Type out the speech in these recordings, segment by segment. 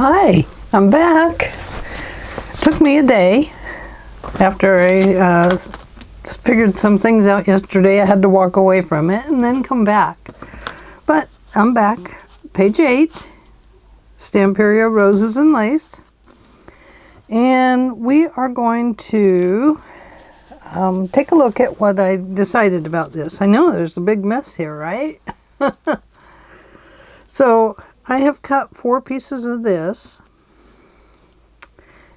Hi, I'm back. Took me a day. After I figured some things out yesterday, I had to walk away from it and then come back. But I'm back. Page 8, Stamperia Roses and Lace. And we are going to take a look at what I decided about this. I know there's a big mess here, right? So I have cut 4 pieces of this,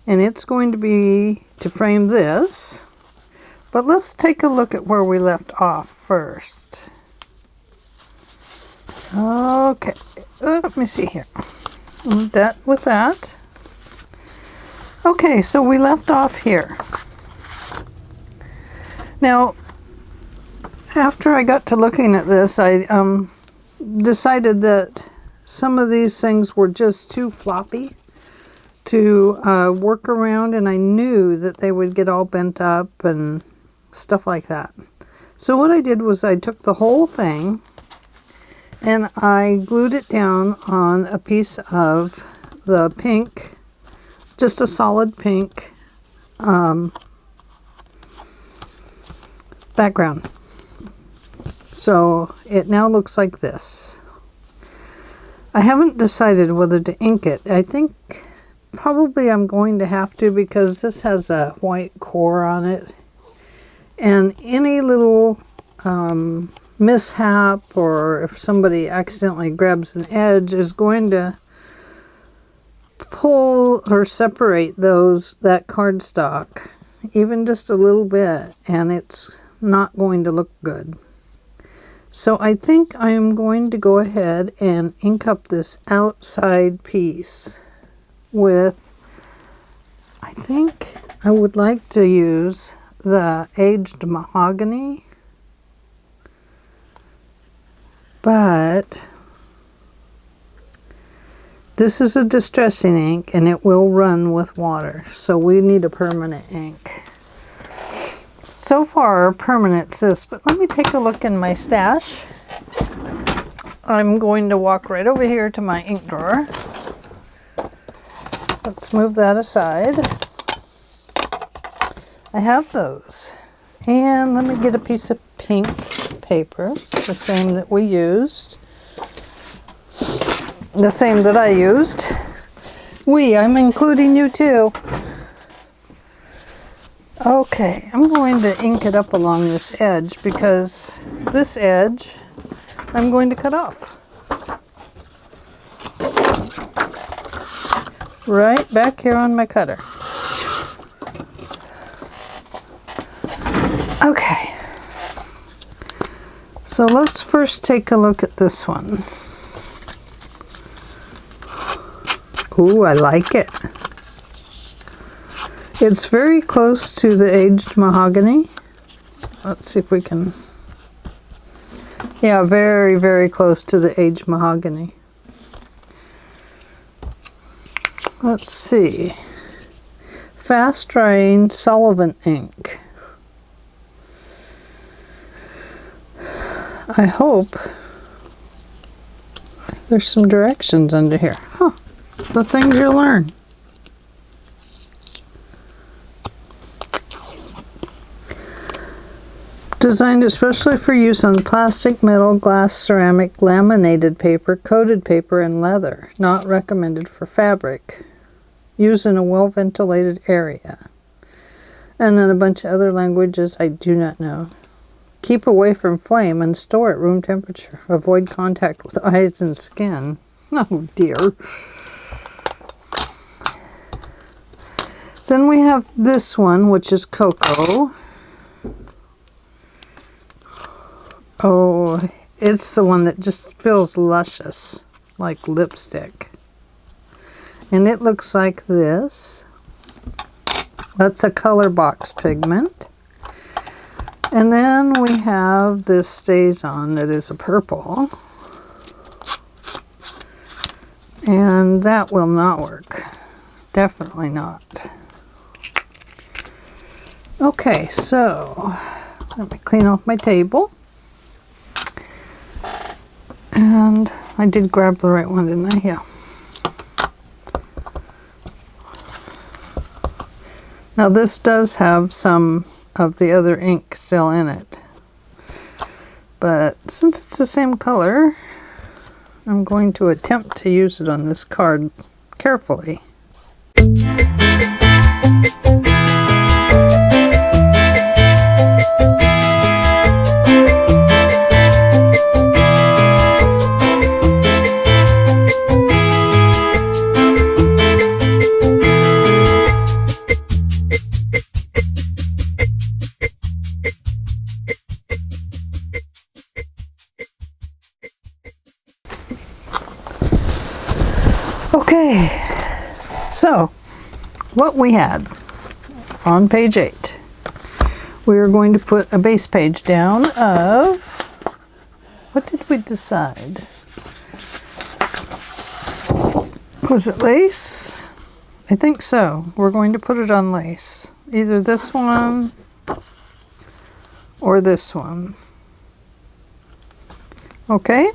and it's going to be to frame this. But let's take a look at where we left off first. Okay, let me see here. That with that. Okay, so we left off here. Now, after I got to looking at this, I decided that some of these things were just too floppy to work around, and I knew that they would get all bent up and stuff like that. So what I did was I took the whole thing and I glued it down on a piece of the pink, just a solid pink background. So it now looks like this. I haven't decided whether to ink it. I think probably I'm going to have to, because this has a white core on it. And any little mishap, or if somebody accidentally grabs an edge, is going to pull or separate that cardstock even just a little bit, and it's not going to look good. So I think I am going to go ahead and ink up this outside piece with, I think I would like to use the aged mahogany, but this is a distressing ink and it will run with water, so we need a permanent ink. So far permanent sis, but let me take a look in my stash. I'm going to walk right over here to my ink drawer. Let's move that aside. I have those. And let me get a piece of pink paper, the same that we used. The same that I used. I'm including you too. Okay, I'm going to ink it up along this edge, because this edge I'm going to cut off. Right back here on my cutter. Okay, so let's first take a look at this one. Ooh, I like it. It's very close to the aged mahogany. Let's see if we can. Yeah, very, very close to the aged mahogany. Let's see. Fast drying solvent ink. I hope there's some directions under here. Huh, the things you learn. Designed especially for use on plastic, metal, glass, ceramic, laminated paper, coated paper, and leather. Not recommended for fabric. Use in a well-ventilated area. And then a bunch of other languages I do not know. Keep away from flame and store at room temperature. Avoid contact with eyes and skin. Oh dear. Then we have this one, which is cocoa. Oh, it's the one that just feels luscious, like lipstick. And it looks like this. That's a color box pigment. And then we have this stays on that is a purple. And that will not work. Definitely not. Okay, so let me clean off my table. And I did grab the right one, didn't I? Yeah. Now this does have some of the other ink still in it, but since it's the same color, I'm going to attempt to use it on this card carefully. Okay, so what we had on page 8, we are going to put a base page down of, what did we decide? Was it lace? I think so. We're going to put it on lace. Either this one or this one. Okay,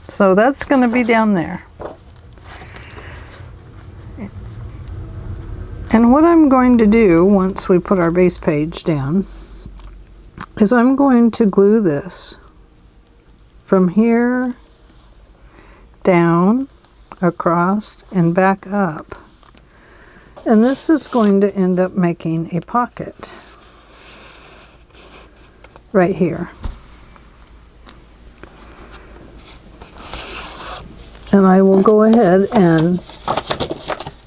so that's going to be down there. And what I'm going to do once we put our base page down is I'm going to glue this from here down, across, and back up. And this is going to end up making a pocket right here. And I will go ahead and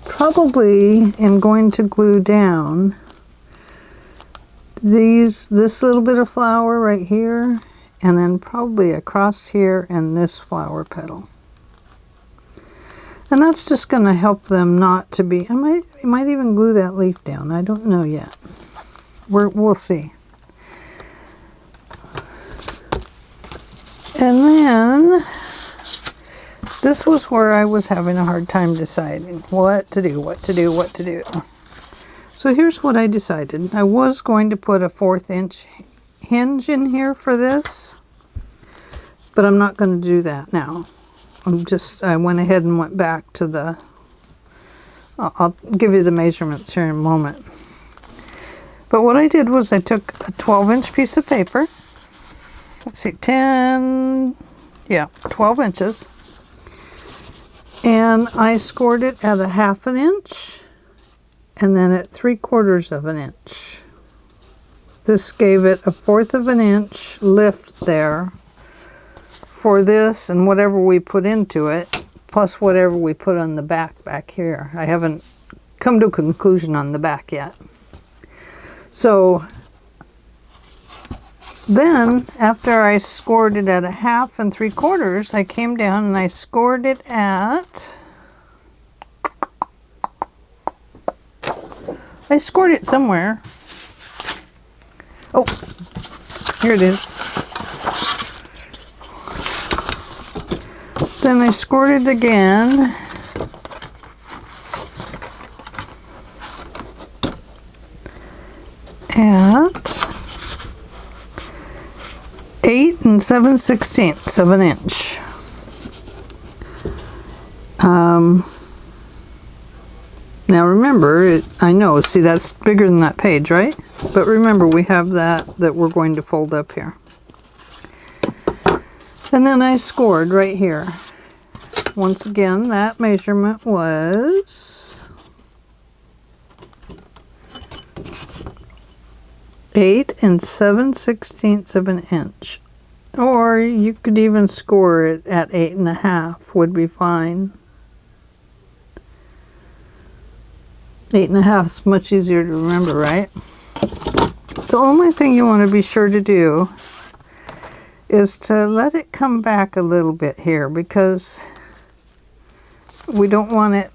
probably am going to glue down this little bit of flower right here, and then probably across here and this flower petal. And that's just going to help them not to be, I might even glue that leaf down. I don't know yet. We'll see. And then this was where I was having a hard time deciding what to do. So here's what I decided. I was going to put a 1/4 inch hinge in here for this, but I'm not going to do that now. I went ahead and went back to the, I'll give you the measurements here in a moment. But what I did was I took a 12-inch piece of paper. Let's see, 12 inches. And I scored it at a 1/2 inch and then at 3/4 inch. This gave it a 1/4 inch lift there for this and whatever we put into it, plus whatever we put on the back here. I haven't come to a conclusion on the back yet. So then, after I scored it at a 1/2 and 3/4, I came down and I scored it at, I scored it somewhere. Oh, here it is. Then I scored it again. At 8 7/16 inch. Now remember, I know, see that's bigger than that page, right? But remember, we have that we're going to fold up here. And then I scored right here. Once again, that measurement was 8 7/16 inch. Or you could even score it at 8.5 would be fine. 8.5 is much easier to remember, right? The only thing you want to be sure to do is to let it come back a little bit here, because we don't want it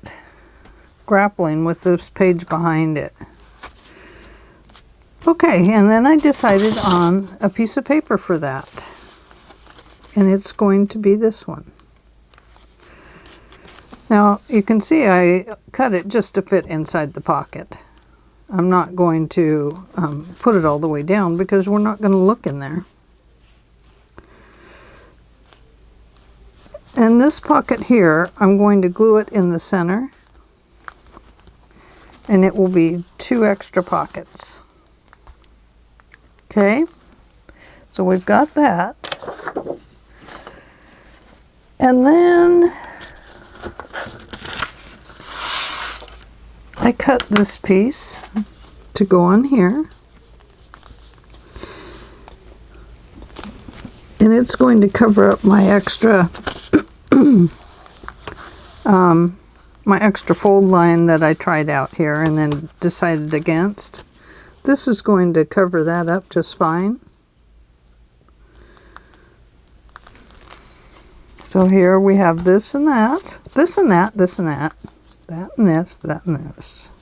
grappling with this page behind it. Okay, and then I decided on a piece of paper for that. And it's going to be this one. Now, you can see I cut it just to fit inside the pocket. I'm not going to put it all the way down because we're not going to look in there. And this pocket here, I'm going to glue it in the center. and it will be 2 extra pockets. Okay, so we've got that. And then I cut this piece to go on here. And it's going to cover up my extra my extra fold line that I tried out here and then decided against. This is going to cover that up just fine. So here we have this and that, this and that, this and that, that and this, that and this.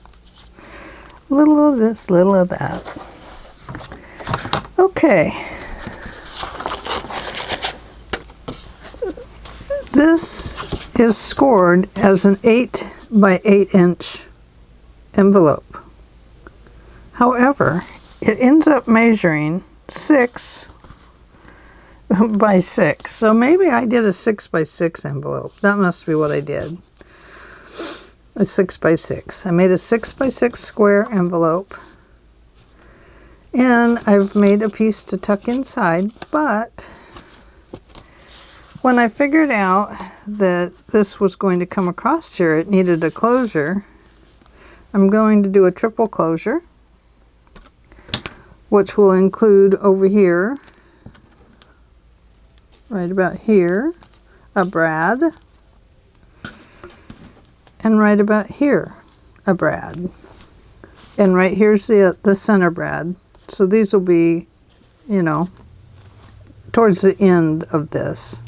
Little of this, little of that. Okay. This is scored as an 8 by 8 inch envelope. However, it ends up measuring 6 by 6. So maybe I did a 6 by 6 envelope. That must be what I did. A 6 by 6. I made a 6 by 6 square envelope. And I've made a piece to tuck inside, but when I figured out that this was going to come across here, it needed a closure. I'm going to do a triple closure, which will include over here, right about here, a brad, and right about here, a brad. And right here's the center brad. So these will be, you know, towards the end of this.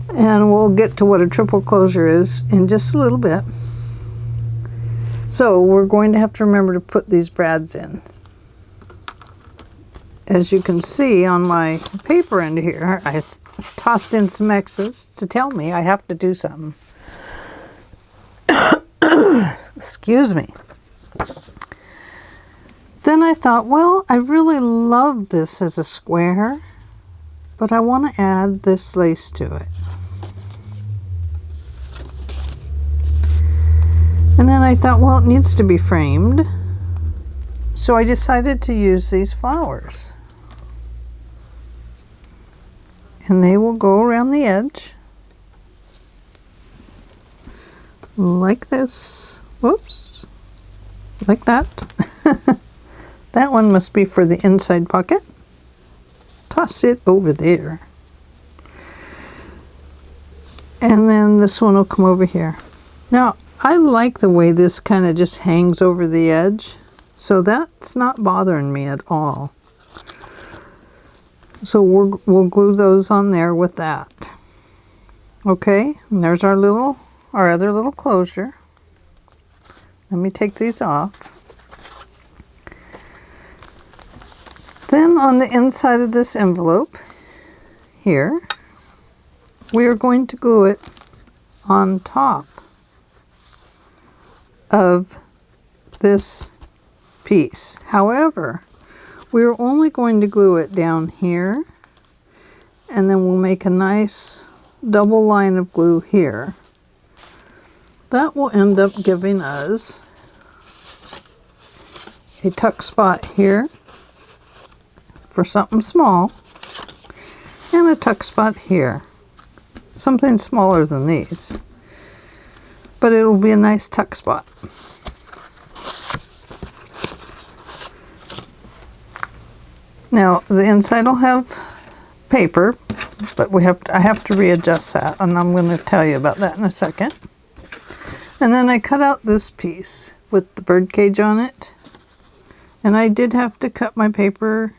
And we'll get to what a triple closure is in just a little bit. So we're going to have to remember to put these brads in. As you can see on my paper end here, I tossed in some X's to tell me I have to do something. Excuse me. Then I thought, well, I really love this as a square, but I want to add this lace to it. And then I thought, well, it needs to be framed. So I decided to use these flowers. And they will go around the edge. Like this. Whoops. Like that. That one must be for the inside pocket. Toss it over there. And then this one will come over here. Now, I like the way this kind of just hangs over the edge, so that's not bothering me at all. So we'll glue those on there with that. Okay, and there's our other little closure. Let me take these off. Then on the inside of this envelope here, we are going to glue it on top of this piece. However, we're only going to glue it down here, and then we'll make a nice double line of glue here. That will end up giving us a tuck spot here for something small, and a tuck spot here. Something smaller than these, but it will be a nice tuck spot. Now the inside will have paper, but I have to readjust that, and I'm going to tell you about that in a second. And then I cut out this piece with the bird cage on it, and I did have to cut my paper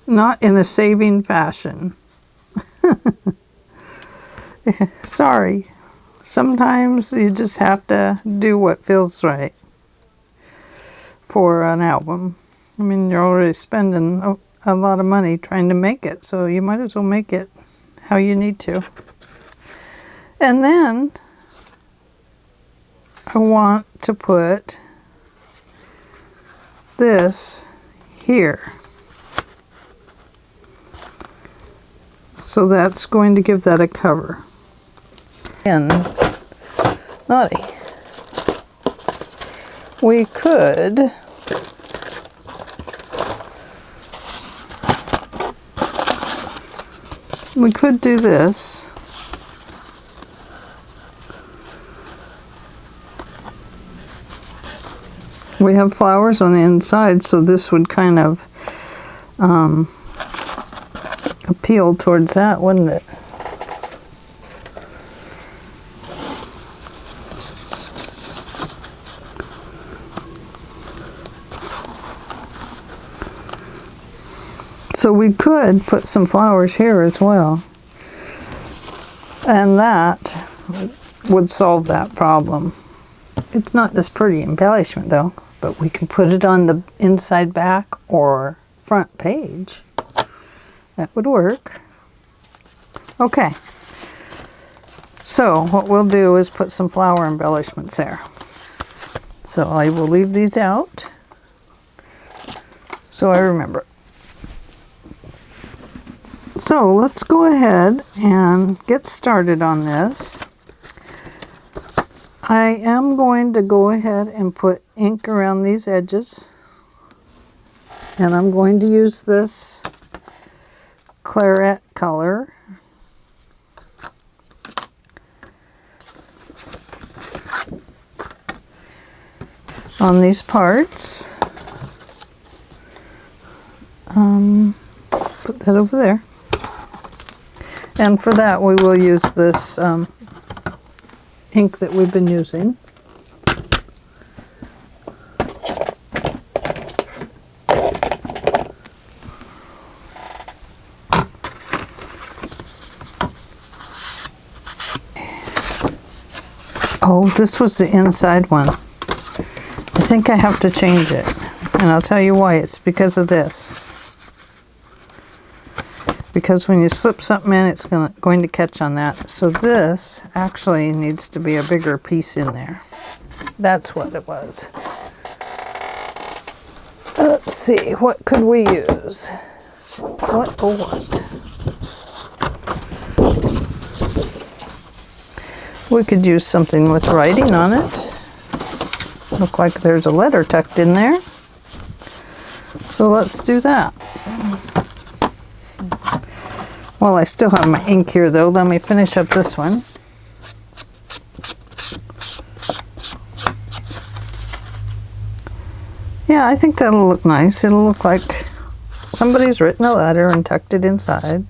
not in a saving fashion. Sorry. Sometimes you just have to do what feels right for an album. I mean, you're already spending a lot of money trying to make it, so you might as well make it how you need to. And then I want to put this here. So that's going to give that a cover. And naughty. We could do this. We have flowers on the inside, so this would kind of appeal towards that, wouldn't it? So we could put some flowers here as well. And that would solve that problem. It's not this pretty embellishment though, but we can put it on the inside back or front page. That would work. Okay. So what we'll do is put some flower embellishments there. So I will leave these out so I remember. So let's go ahead and get started on this. I am going to go ahead and put ink around these edges. And I'm going to use this claret color. On these parts. Put that over there. And for that we will use this ink that we've been using. Oh, this was the inside one. I think I have to change it. And I'll tell you why. It's because of this. Because when you slip something in, it's going to catch on that. So this actually needs to be a bigger piece in there. That's what it was. Let's see, what could we use? What? We could use something with writing on it. Look like there's a letter tucked in there. So let's do that. Well, I still have my ink here though. Let me finish up this one. Yeah, I think that'll look nice. It'll look like somebody's written a letter and tucked it inside.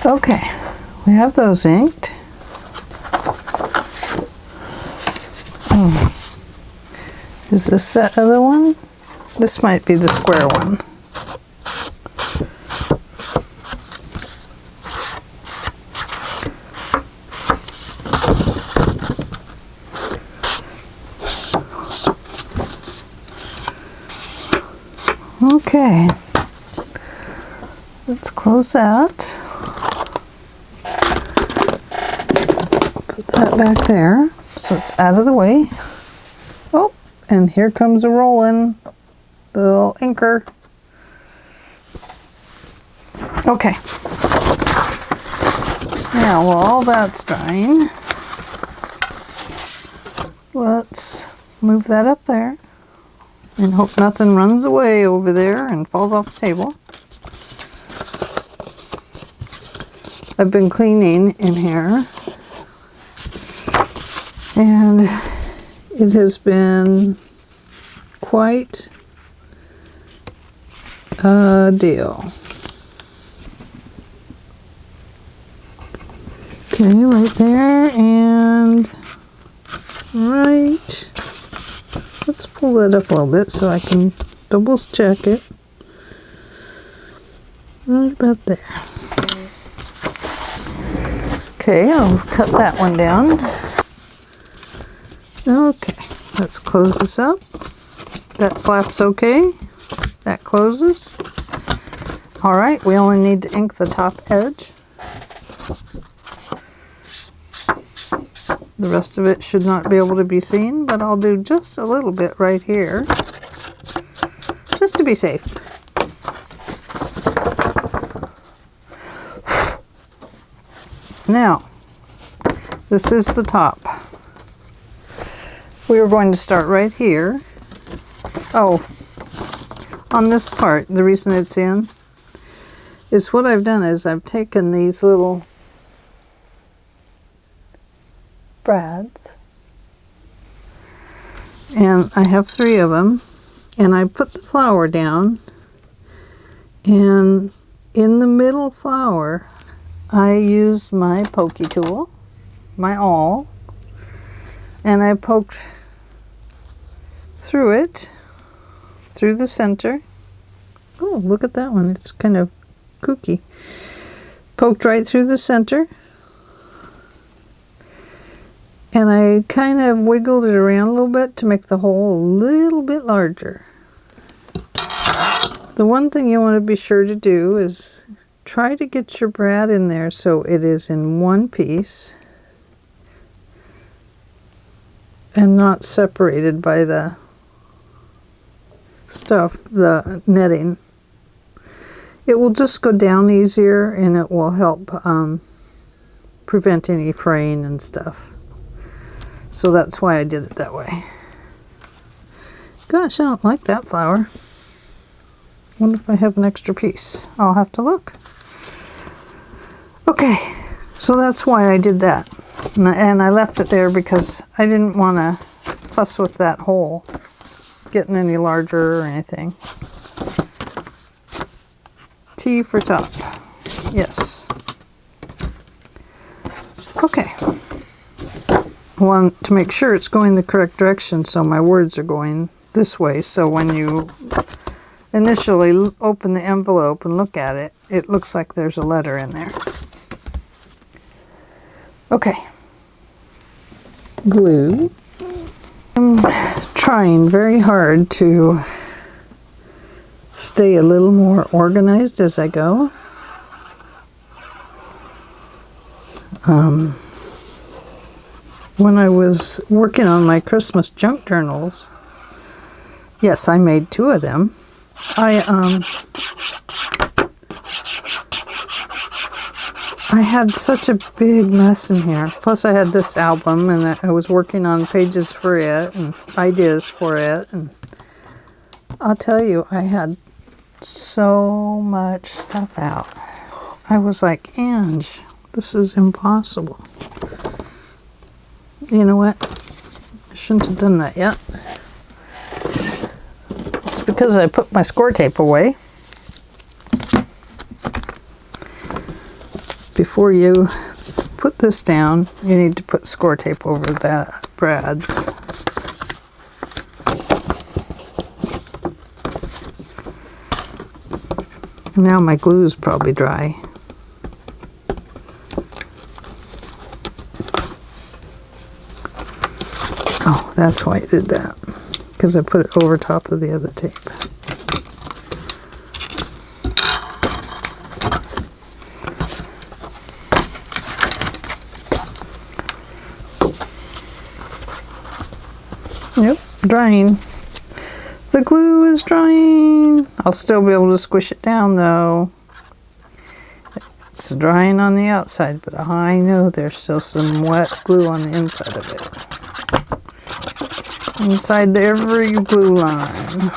Okay, we have those inked. Is this that other one? This might be the square one. Okay, let's close that. That back there, so it's out of the way. Oh, and here comes a rolling, the little inker. Okay. Now, while all that's drying, let's move that up there and hope nothing runs away over there and falls off the table. I've been cleaning in here. And it has been quite a deal. Okay, right there and right. Let's pull that up a little bit so I can double check it. Right about there. Okay, I'll cut that one down. Okay, let's close this up. That flap's okay. That closes. All right, we only need to ink the top edge. The rest of it should not be able to be seen, but I'll do just a little bit right here, just to be safe. Now, this is the top. We are going to start right here. Oh, on this part, the reason it's in is what I've done is I've taken these little brads, and I have 3 of them, and I put the flower down, and in the middle flower I used my pokey tool, my awl, and I poked through it, through the center. Oh, look at that one, it's kind of kooky. Poked right through the center, and I kind of wiggled it around a little bit to make the hole a little bit larger. The one thing you want to be sure to do is try to get your brad in there so it is in one piece and not separated by the stuff, the netting. It will just go down easier, and it will help prevent any fraying and stuff. So that's why I did it that way. Gosh, I don't like that flower. Wonder if I have an extra piece. I'll have to look. Okay, so that's why I did that. And I left it there because I didn't want to fuss with that hole getting any larger or anything. T for top. Yes. Okay. I want to make sure it's going the correct direction, so my words are going this way, so when you initially open the envelope and look at it, it looks like there's a letter in there. Okay. Glue. I'm trying very hard to stay a little more organized as I go. When I was working on my Christmas junk journals, yes, I made 2 of them. I had such a big mess in here. Plus I had this album, and I was working on pages for it and ideas for it, and I'll tell you, I had so much stuff out. I was like, Ange, this is impossible. You know what? I shouldn't have done that yet. It's because I put my score tape away. Before you put this down, you need to put score tape over that brads. Now my glue is probably dry. Oh, that's why I did that, because I put it over top of the other tape. Yep, drying. The glue is drying. I'll still be able to squish it down though. It's drying on the outside, but I know there's still some wet glue on the inside of it. Inside every glue line.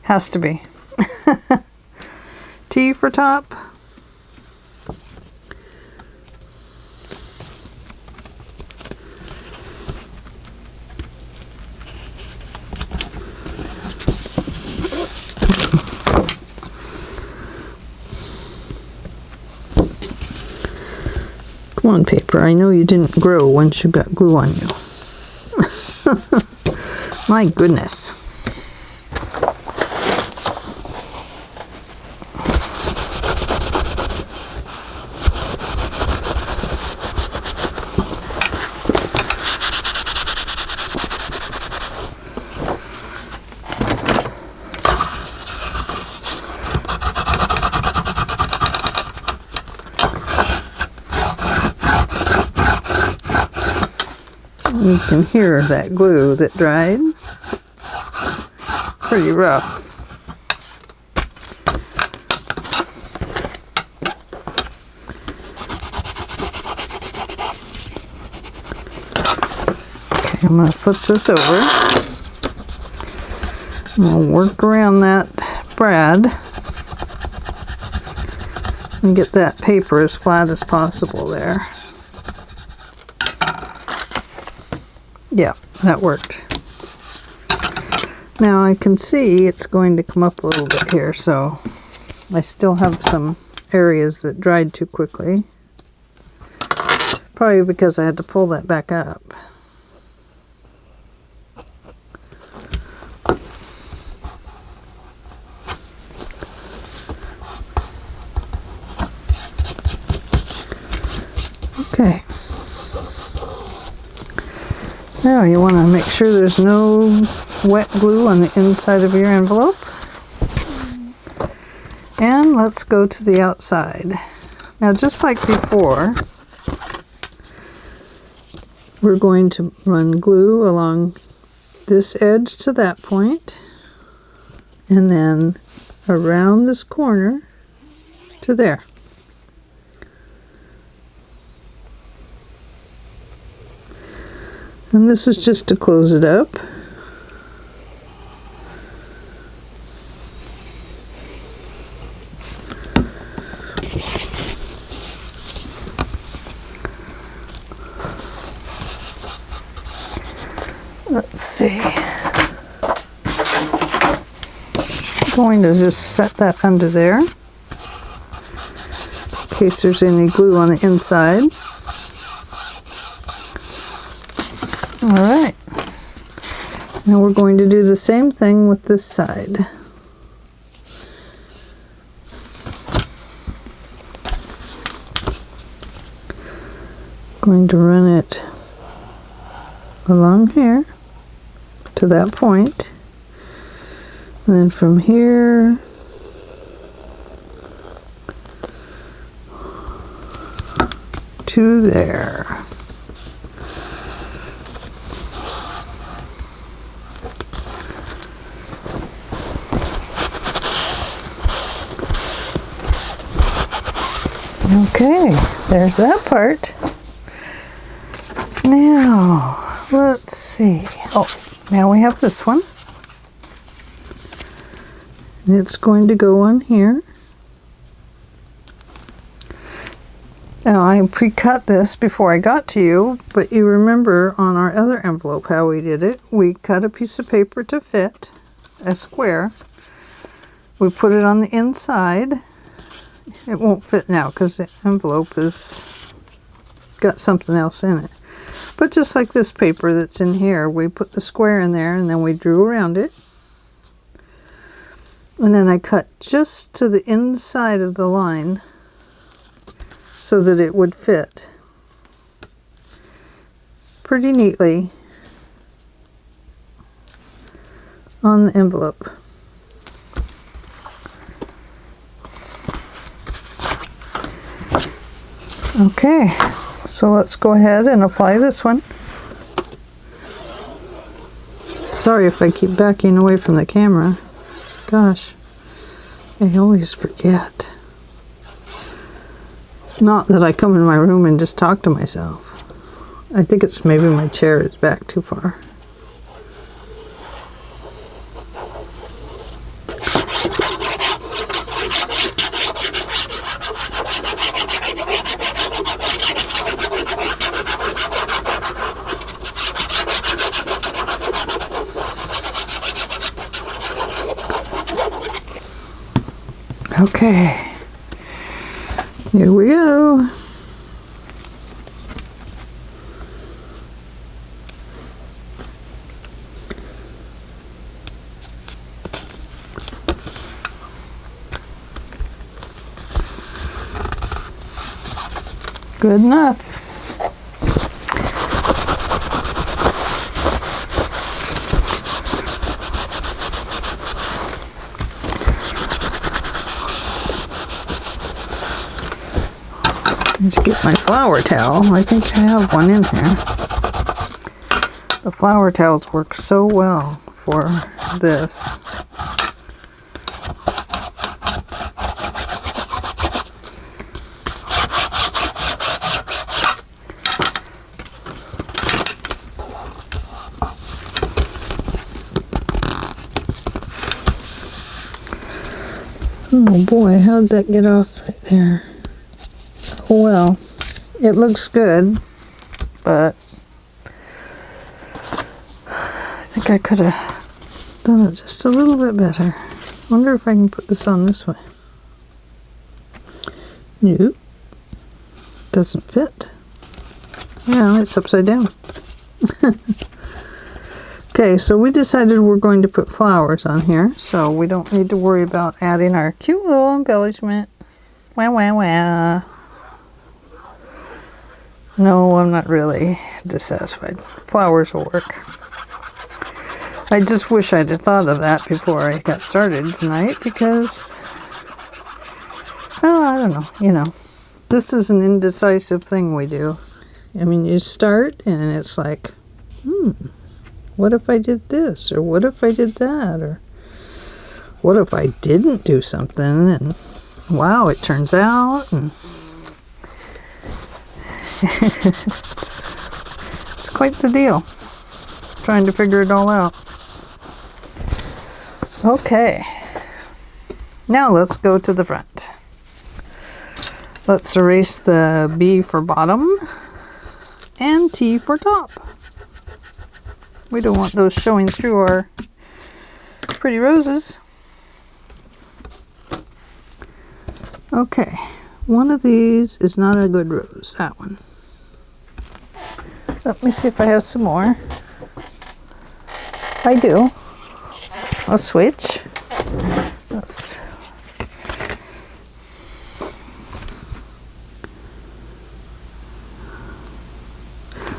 Has to be. T for top. Come on, paper. I know you didn't grow once you got glue on you. My goodness. You can hear that glue that dried. Pretty rough. Okay, I'm going to flip this over. I'm going to work around that brad and get that paper as flat as possible there. Yeah, that worked. Now I can see it's going to come up a little bit here, so I still have some areas that dried too quickly. Probably because I had to pull that back up. Okay. Now you want to make sure there's no wet glue on the inside of your envelope. And let's go to the outside. Now, just like before, we're going to run glue along this edge to that point, and then around this corner to there. And this is just to close it up. Let's see. I'm going to just set that under there in case there's any glue on the inside. All right. Now we're going to do the same thing with this side. Going to run it along here to that point, and then from here to there. Okay, there's that part. Now, let's see. Oh, now we have this one. And it's going to go on here. Now, I pre-cut this before I got to you, but you remember on our other envelope how we did it. We cut a piece of paper to fit a square. We put it on the inside. It won't fit now because the envelope has got something else in it. But just like this paper that's in here, we put the square in there and then we drew around it. And then I cut just to the inside of the line so that it would fit pretty neatly on the envelope. Okay, so let's go ahead and apply this one. Sorry if I keep backing away from the camera. Gosh, I always forget. Not that I come in my room and just talk to myself. I think it's maybe my chair is back too far. Okay, here we go. Good enough. Just get my flour towel. I think I have one in here. The flower tails work so well for this. Oh boy, how'd that get off right there? Oh well, it looks good, but I think I could have done it just a little bit better. Wonder if I can put this on this way. Nope, doesn't fit. Yeah, it's upside down. Okay, so we decided we're going to put flowers on here, so we don't need to worry about adding our cute little embellishment. Wah, wah, wah. No, I'm not really dissatisfied. Flowers will work. I just wish I'd have thought of that before I got started tonight, because, oh, I don't know, you know. This is an indecisive thing we do. I mean, you start and it's like, what if I did this? Or what if I did that? Or what if I didn't do something? And wow, it turns out. And it's quite the deal. Trying to figure it all out. Okay. Now let's go to the front. Let's erase the B for bottom and T for top. We don't want those showing through our pretty roses. Okay, one of these is not a good rose, that one. Let me see if I have some more. I do. I'll switch.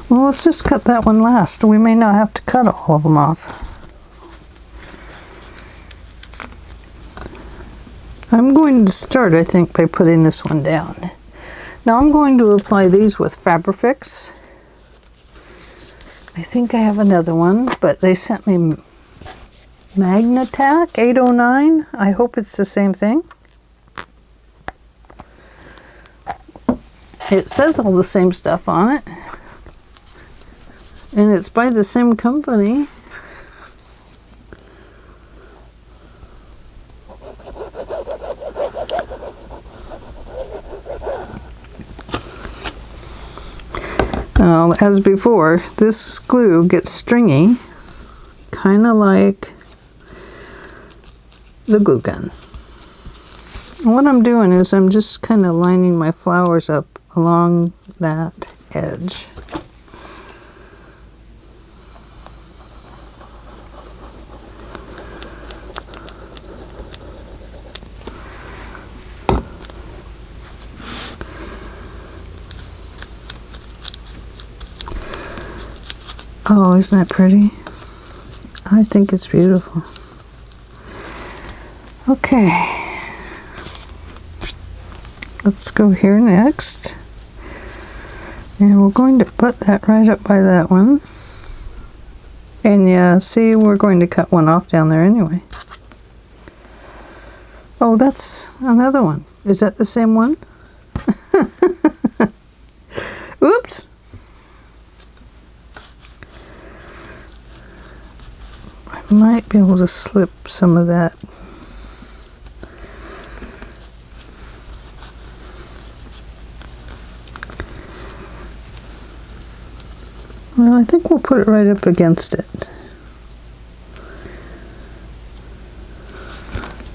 Well, let's just cut that one last. We may not have to cut all of them off. I'm going to start, I think, by putting this one down. Now I'm going to apply these with Fabrifix. I think I have another one, but they sent me Magnatac 809. I hope it's the same thing. It says all the same stuff on it. And it's by the same company. As before, this glue gets stringy, kind of like the glue gun. And what I'm doing is I'm just kind of lining my flowers up along that edge. Oh, isn't that pretty? I think it's beautiful. Okay. Let's go here next. And we're going to put that right up by that one. And yeah, see, we're going to cut one off down there anyway. Oh, that's another one. Is that the same one? Oops. I might be able to slip some of that. Well, I think we'll put it right up against it.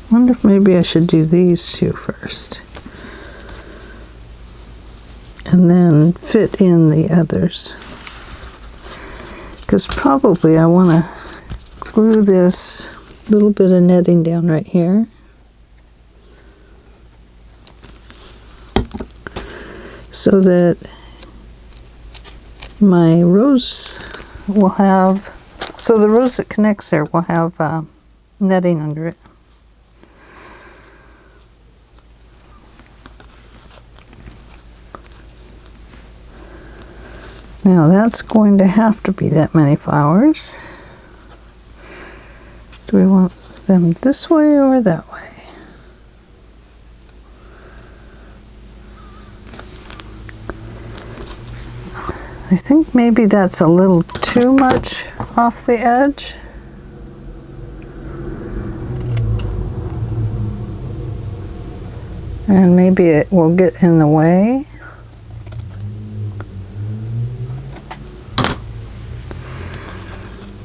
Wonder if maybe I should do these two first. And then fit in the others. Because probably I want to glue this little bit of netting down right here. So that my rose will have, so the rose that connects there will have netting under it. Now that's going to have to be that many flowers. Do we want them this way or that way? I think maybe that's a little too much off the edge. And maybe it will get in the way.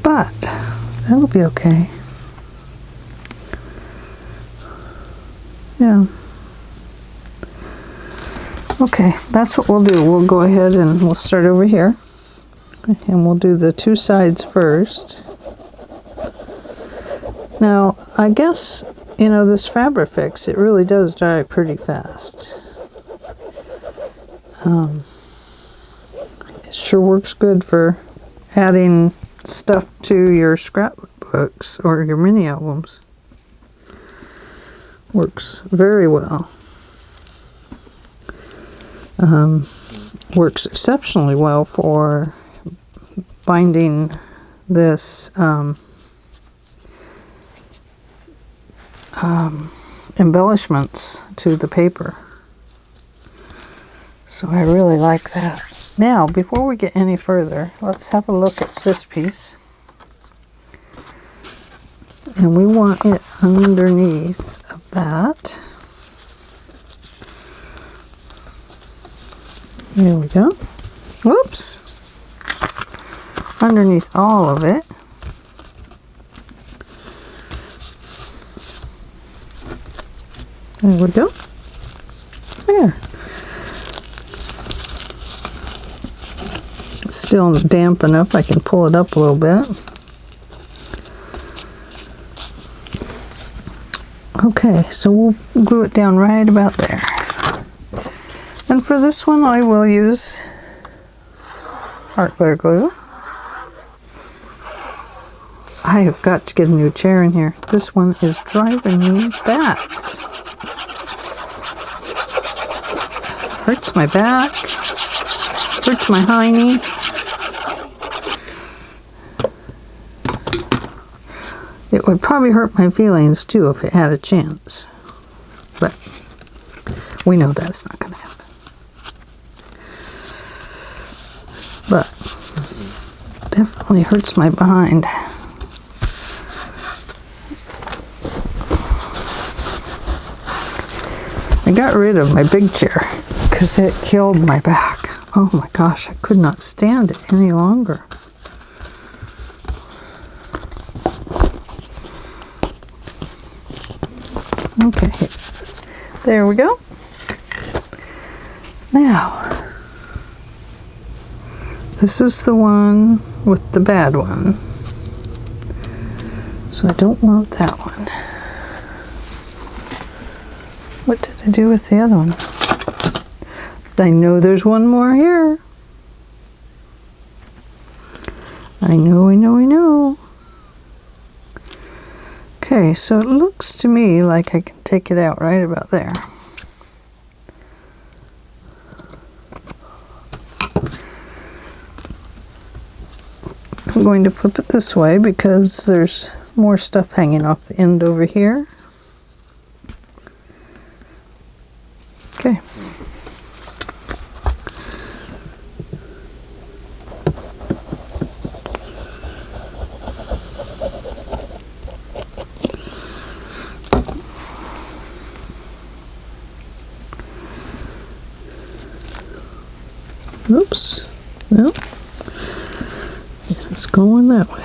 But that'll be okay. Yeah. Okay, that's what we'll do. We'll go ahead and we'll start over here. And we'll do the two sides first. Now, I guess, you know, this Fabrifix, it really does dry pretty fast. It sure works good for adding stuff to your scrapbooks or your mini albums. Works very well. Works exceptionally well for binding this embellishments to the paper. So I really like that. Now, before we get any further, let's have a look at this piece. And we want it underneath of that. There we go. Whoops. Underneath all of it. There we go. There. It's still damp enough I can pull it up a little bit. Okay, so we'll glue it down right about there. And for this one I will use art glitter glue. I have got to get a new chair in here. This one is driving me bats. Hurts my back. Hurts my hiney. It would probably hurt my feelings too if it had a chance. But we know that's not going to happen. But definitely hurts my behind. I got rid of my big chair because it killed my back. Oh my gosh, I could not stand it any longer. Okay, there we go. Now, this is the one with the bad one. So I don't want that one. What did I do with the other one? I know there's one more here. I know. Okay, so it looks to me like I can take it out right about there. I'm going to flip it this way because there's more stuff hanging off the end over here. Okay. Oops. No. It's going that way.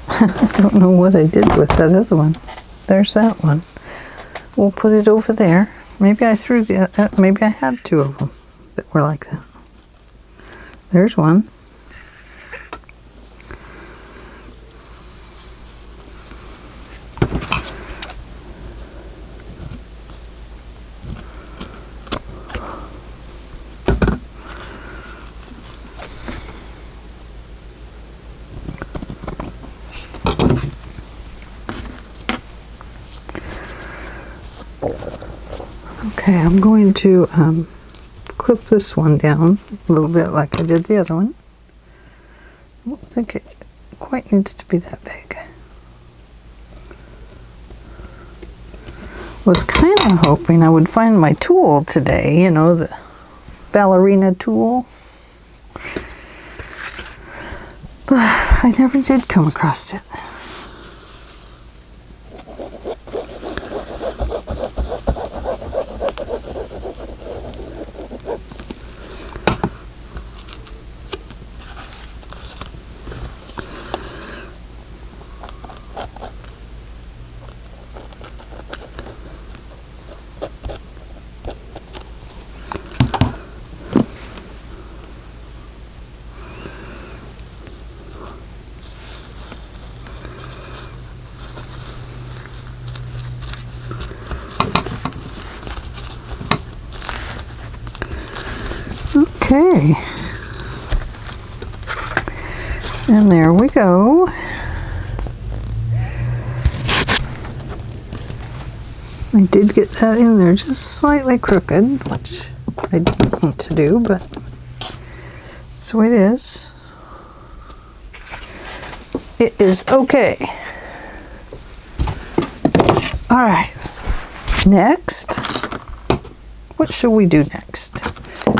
I don't know what I did with that other one. There's that one. We'll put it over there. Maybe I threw the, maybe I had two of them that were like that. There's one. Okay, I'm going to clip this one down a little bit like I did the other one. I don't think it quite needs to be that big. Was kind of hoping I would find my tool today, you know, the ballerina tool. But I never did come across it. Okay, and there we go. I did get that in there just slightly crooked, which I didn't want to do, but that's the way it is. It is okay. All right, next, what shall we do next?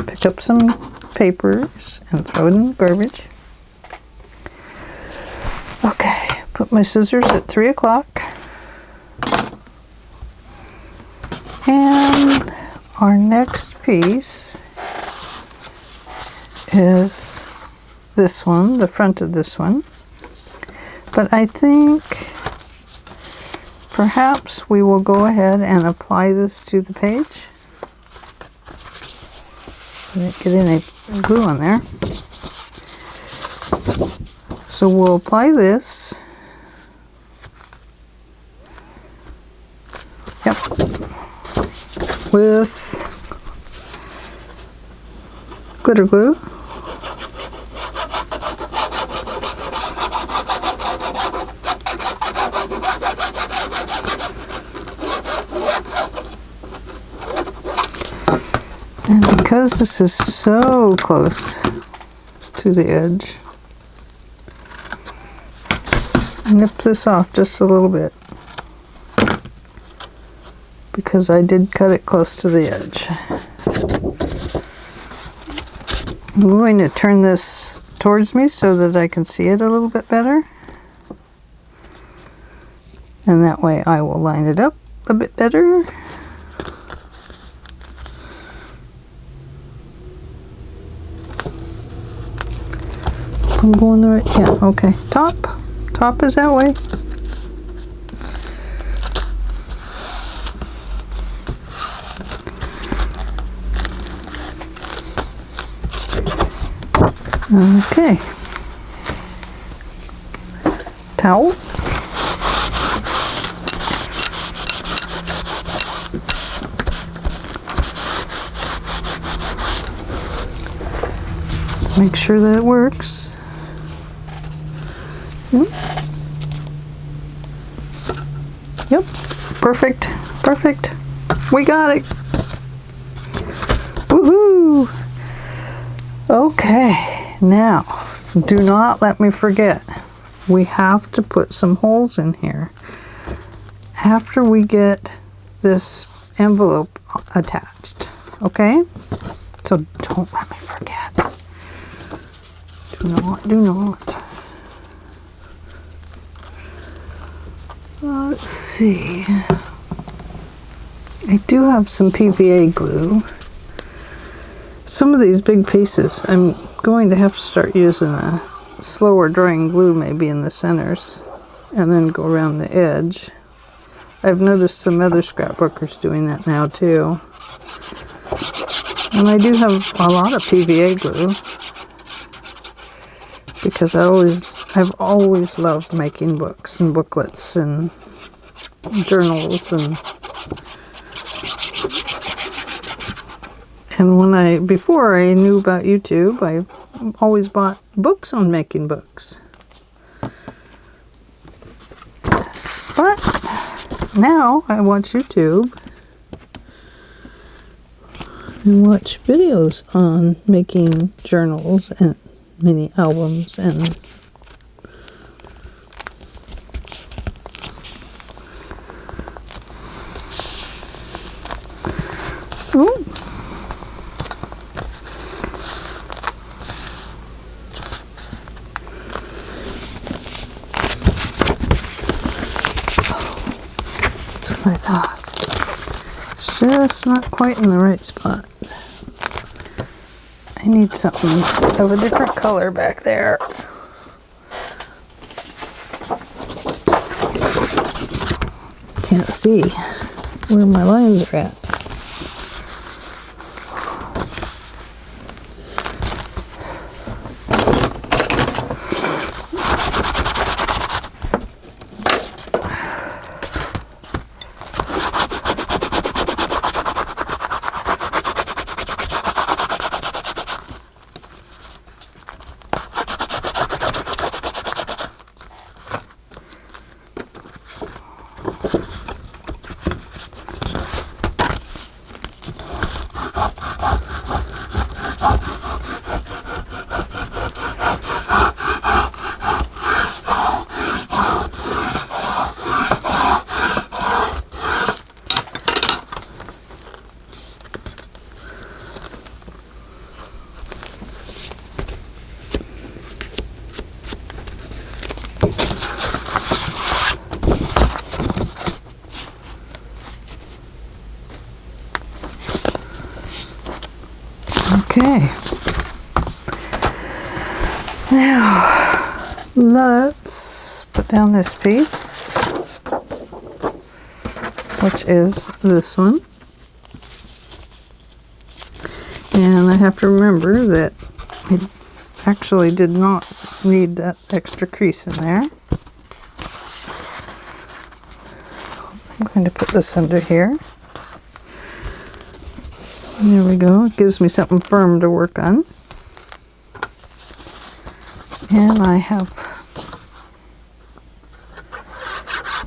Pick up some papers and throw it in the garbage. Okay, put my scissors at 3 o'clock. And our next piece is this one, the front of this one. But I think perhaps we will go ahead and apply this to the page. Didn't get any glue on there. So we'll apply this. Yep. With glitter glue. And because this is so close to the edge, nip this off just a little bit because I did cut it close to the edge. I'm going to turn this towards me so that I can see it a little bit better. And that way I will line it up a bit better. I'm going the right, yeah, okay. Top is that way. Okay. Towel. Let's make sure that it works. Yep, perfect. We got it. Woohoo! Okay, now do not let me forget. We have to put some holes in here after we get this envelope attached. Okay? So don't let me forget. Do not. Let's see. I do have some PVA glue. Some of these big pieces, I'm going to have to start using a slower drying glue maybe in the centers and then go around the edge. I've noticed some other scrapbookers doing that now too. And I do have a lot of PVA glue because I've always loved making books and booklets and journals and before I knew about YouTube, I always bought books on making books. But now I watch YouTube and watch videos on making journals and mini albums and oh. That's what I thought. Just not quite in the right spot. I need something of a different color back there. Can't see where my lines are at. Okay, now let's put down this piece, which is this one, and I have to remember that it actually did not need that extra crease in there. I'm going to put this under here. There we go. It gives me something firm to work on. And I have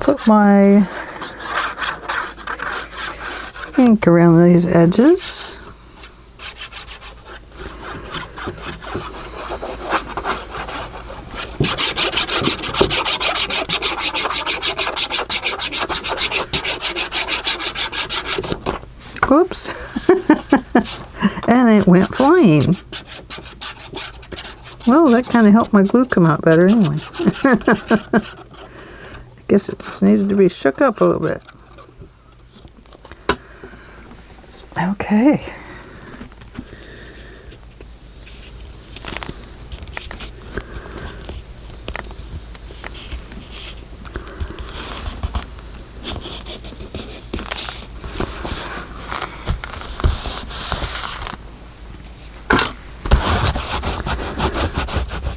put my ink around these edges. Whoops. And it went flying. Well, that kind of helped my glue come out better anyway. I guess it just needed to be shook up a little bit. Okay.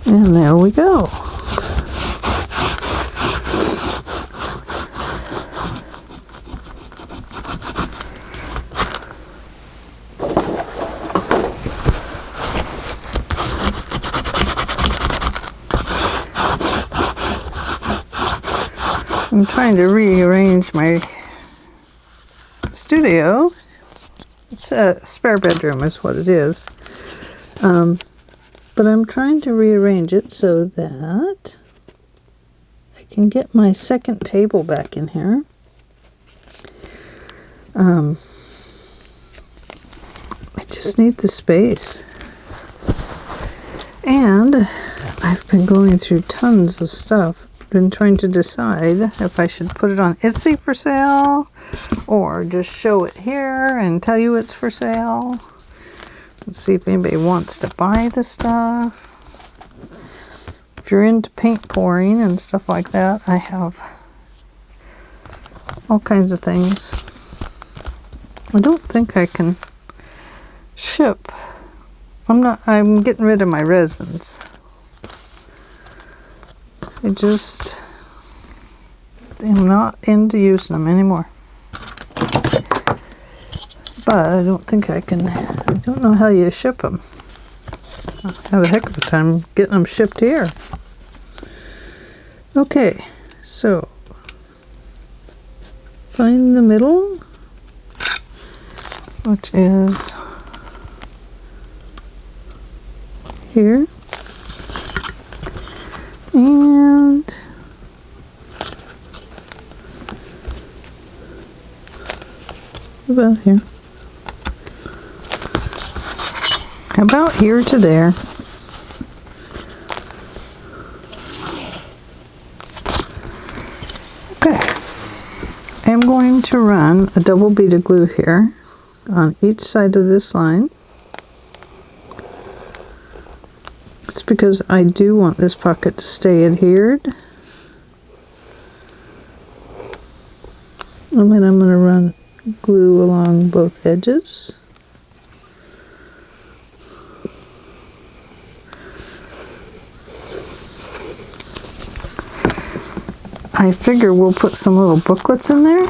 And there we go. I'm trying to rearrange my studio. It's a spare bedroom is what it is. But I'm trying to rearrange it so that I can get my second table back in here. I just need the space. And I've been going through tons of stuff. Been trying to decide if I should put it on Etsy for sale or just show it here and tell you it's for sale. Let's see if anybody wants to buy the stuff. If you're into paint pouring and stuff like that, I have all kinds of things. I don't think I can ship. I'm getting rid of my resins. I just am not into using them anymore. But I don't think I can, I don't know how you ship them. I'll have a heck of a time getting them shipped here. Okay, so find the middle, which is here. And about here. About here to there. Okay. I'm going to run a double bead of glue here on each side of this line. It's because I do want this pocket to stay adhered. And then I'm going to run glue along both edges. I figure we'll put some little booklets in there.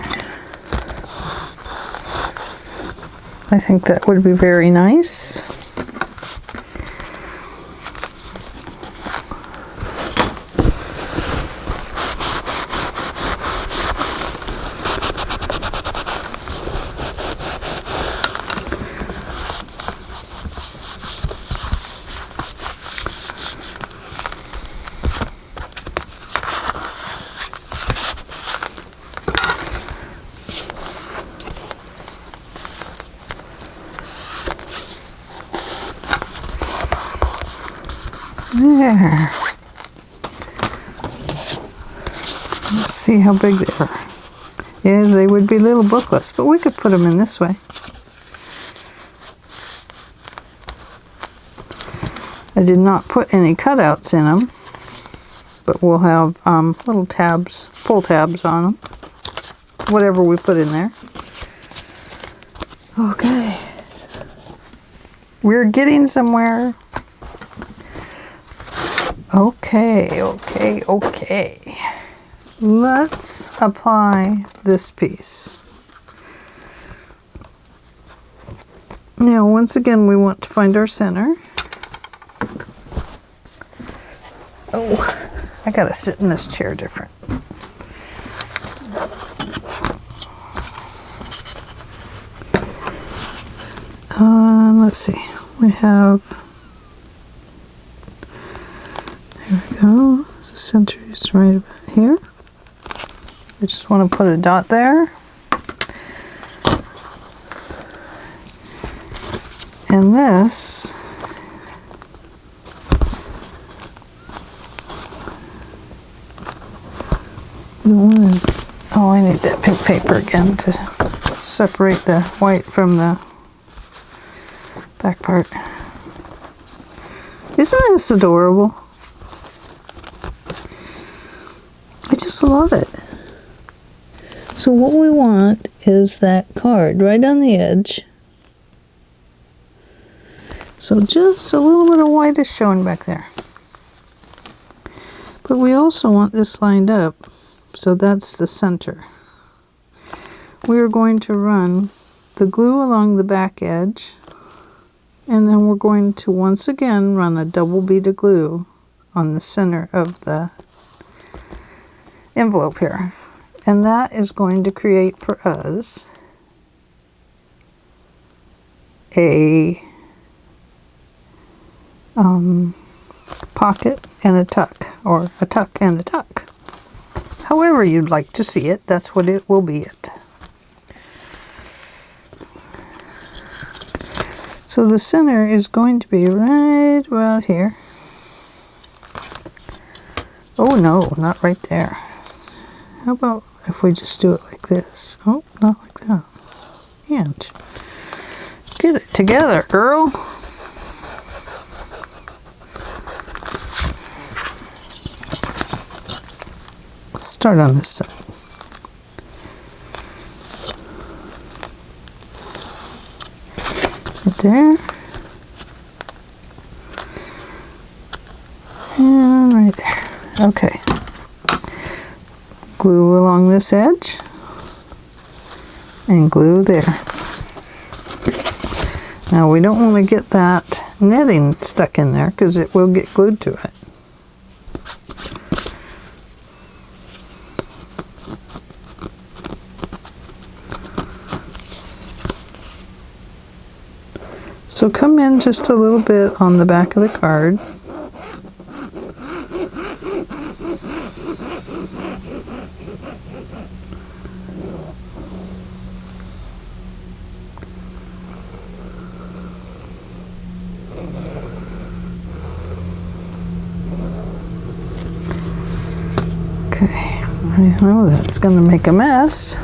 I think that would be very nice. There. Let's see how big they are. Yeah, they would be little booklets, but we could put them in this way. I did not put any cutouts in them, but we'll have little tabs, pull tabs on them. Whatever we put in there. Okay. We're getting somewhere. Okay. Let's apply this piece. Now, once again, we want to find our center. Oh, I gotta sit in this chair different. Let's see. We have. There we go. The center is right about here. I just want to put a dot there. And this oh, I need that pink paper again to separate the white from the back part. Isn't this adorable? I just love it. So what we want is that card right on the edge. So just a little bit of white is showing back there. But we also want this lined up. So that's the center. We are going to run the glue along the back edge. And then we're going to once again run a double bead of glue on the center of the envelope here. And that is going to create for us a pocket and a tuck, or a tuck and a tuck. However you'd like to see it, that's what it will be. So the center is going to be right about here. Oh no, not right there. How about if we just do it like this? Oh, not like that. And get it together, girl. Let's start on this side. Right there. And right there. Okay. Glue along this edge. And glue there. Now we don't want to get that netting stuck in there because it will get glued to it. So So come in just a little bit on the back of the card. Okay, I know that's going to make a mess.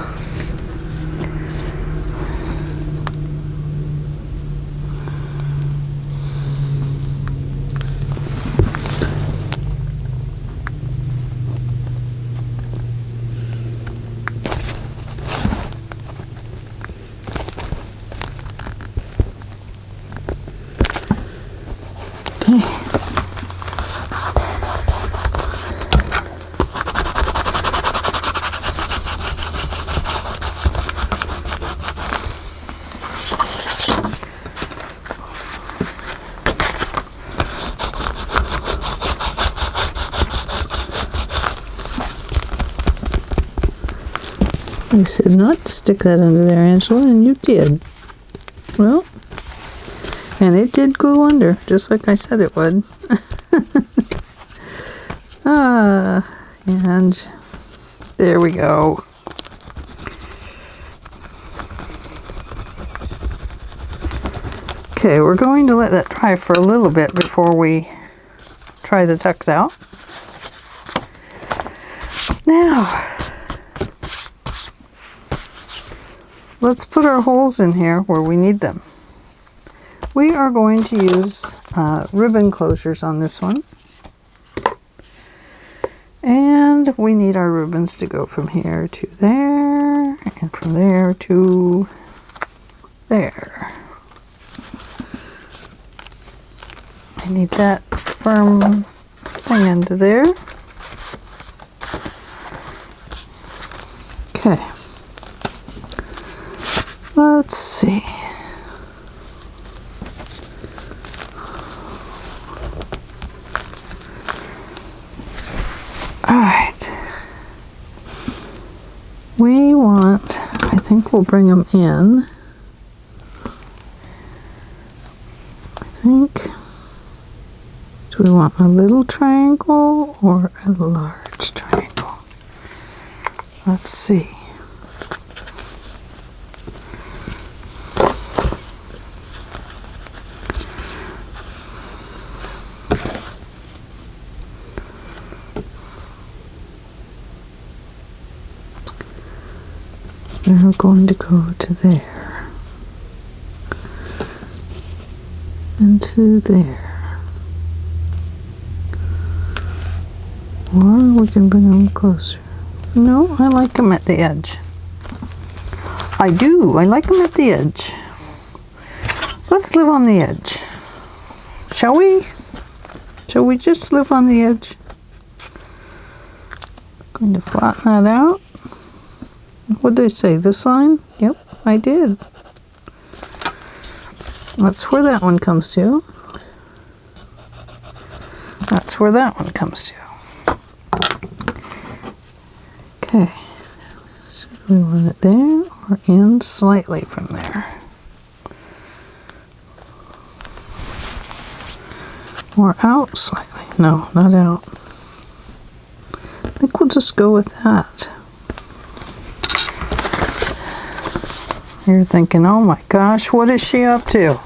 I said not to stick that under there, Angela, and you did. Well, and it did go under, just like I said it would. And there we go. Okay, we're going to let that dry for a little bit before we try the tucks out. Now, let's put our holes in here where we need them. We are going to use ribbon closures on this one. And we need our ribbons to go from here to there, and from there to there. I need that firm thing into there. Okay. Let's see. All right. We want, I think we'll bring them in. I think, do we want a little triangle or a large triangle? Let's see. We're going to go to there and to there, or we can bring them closer. No, I like them at the edge. I do. I like them at the edge. Let's live on the edge. Shall we? Shall we just live on the edge? Going to flatten that out. What did I say? This line? Yep, I did. That's where that one comes to. That's where that one comes to. Okay. So do we want it there or in slightly from there? Or out slightly? No, not out. I think we'll just go with that. You're thinking, oh my gosh, what is she up to?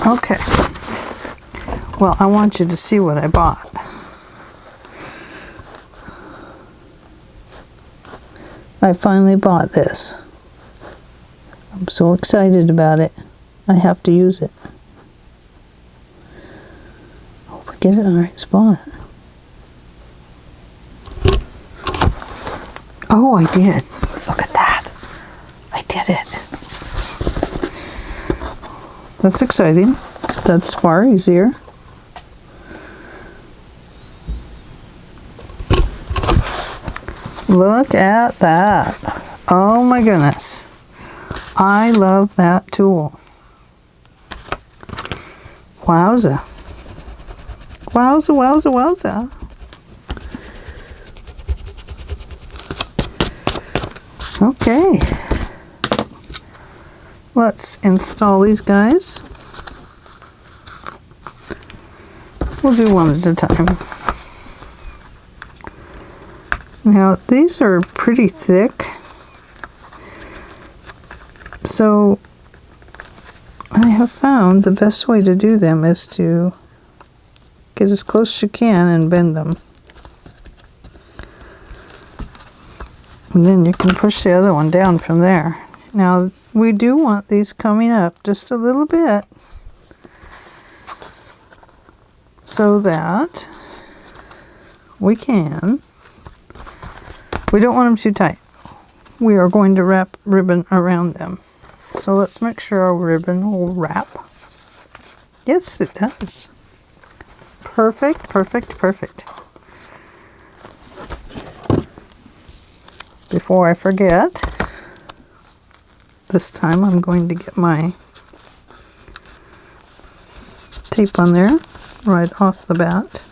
Okay. Well, I want you to see what I bought. I finally bought this. I'm so excited about it. I have to use it. Hope I get it in the right spot. Oh, I did. Look at that. I did it. That's exciting. That's far easier. Look at that. Oh my goodness. I love that tool. Wowza. Wowza, wowza, wowza. Okay. let's install these guys. We'll do one at a time. Now, these are pretty thick, so I have found the best way to do them is to get as close as you can and bend them. And then you can push the other one down from there. Now, we do want these coming up just a little bit so that we don't want them too tight. We are going to wrap ribbon around them. So let's make sure our ribbon will wrap. Yes, it does. Perfect, perfect, perfect. Before I forget, this time I'm going to get my tape on there right off the bat.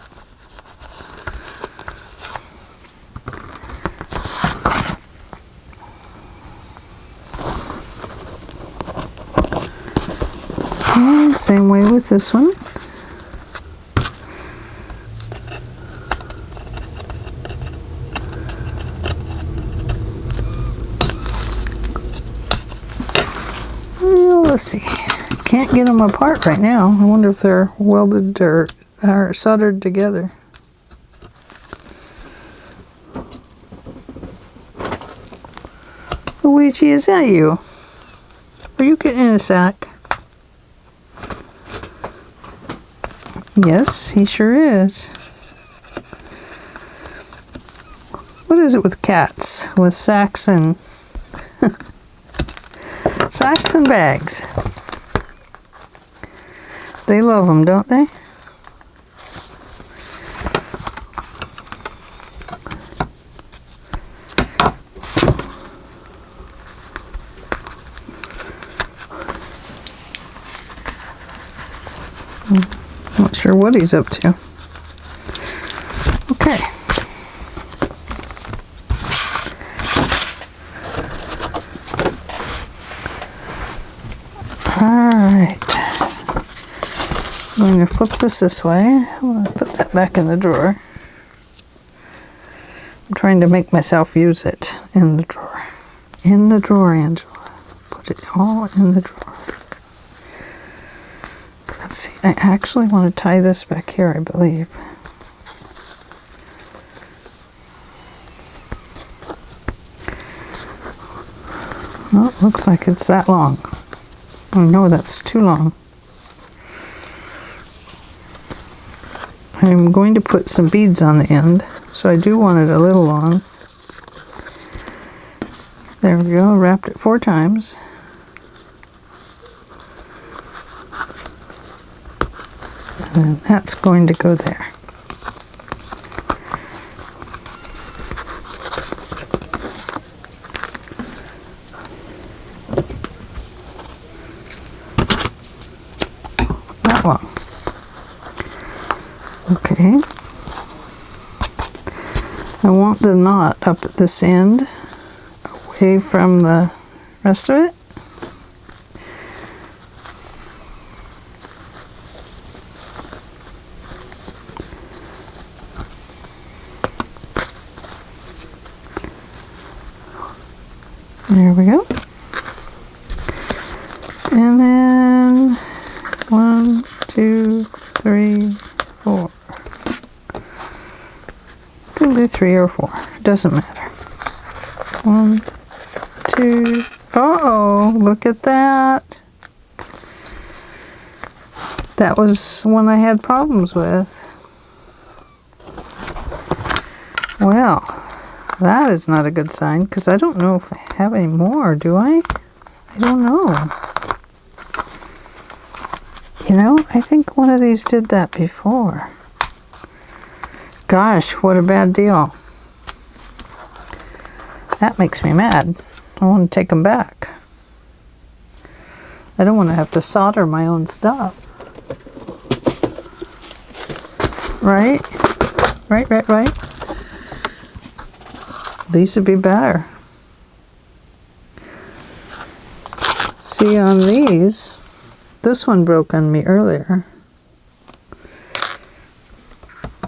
And same way with this one. Well, let's see. Can't get them apart right now. I wonder if they're welded or soldered together. Luigi, is that you? Are you getting in a sack? Yes, he sure is. What is it with cats? With sacks and sacks and bags. They love them, don't they? Not sure what he's up to. Okay. Alright. I'm going to flip this way. I'm going to put that back in the drawer. I'm trying to make myself use it in the drawer. In the drawer, Angela. Put it all in the drawer. Let's see, I actually want to tie this back here, I believe. Oh, it looks like it's that long. Oh no, that's too long. I'm going to put some beads on the end, so I do want it a little long. There we go, wrapped it 4 times. And that's going to go there. That long. Okay. I want the knot up at this end, away from the rest of it. There we go. And then 1, 2, 3, 4. Can do 3 or 4. It doesn't matter. 1, 2. Uh-oh, look at that. That was one I had problems with. Well, that is not a good sign, because I don't know if I have any more, do I? I don't know. You know, I think one of these did that before. Gosh, what a bad deal. That makes me mad. I want to take them back. I don't want to have to solder my own stuff. Right? Right. These would be better. See, on these, this one broke on me earlier.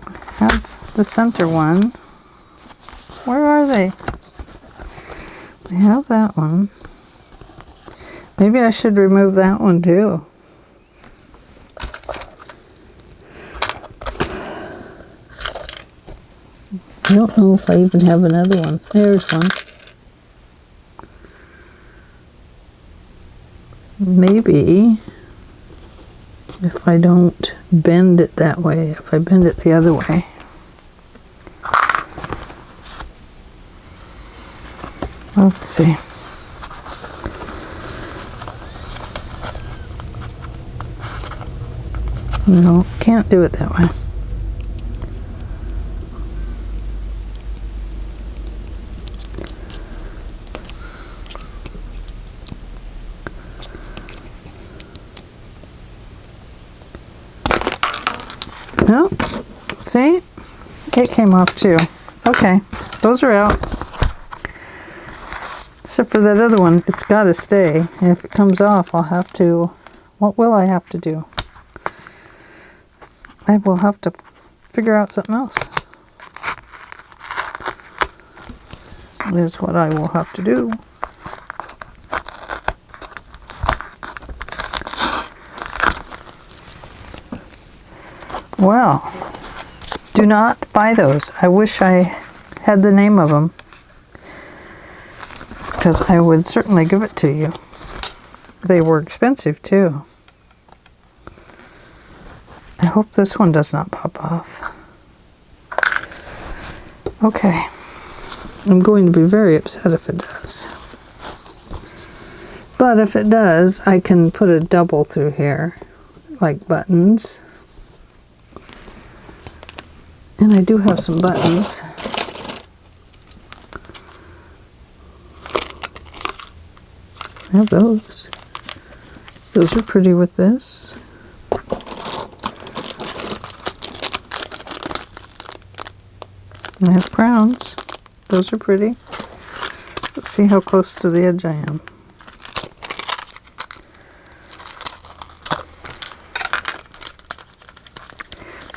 I have the center one. Where are they? I have that one. Maybe I should remove that one too. I don't know if I even have another one. There's one. Maybe if I don't bend it that way, if I bend it the other way. Let's see. No, can't do it that way. No, see? It came off too. Okay, those are out. Except for that other one, it's got to stay. And if it comes off, I'll have to... What will I have to do? I will have to figure out something else. Is what I will have to do. Well, do not buy those. I wish I had the name of them, because I would certainly give it to you. They were expensive too. I hope this one does not pop off. Okay. I'm going to be very upset if it does. But if it does, I can put a double through here, like buttons. And I do have some buttons. I have those. Those are pretty with this. I have crowns. Those are pretty. Let's see how close to the edge I am.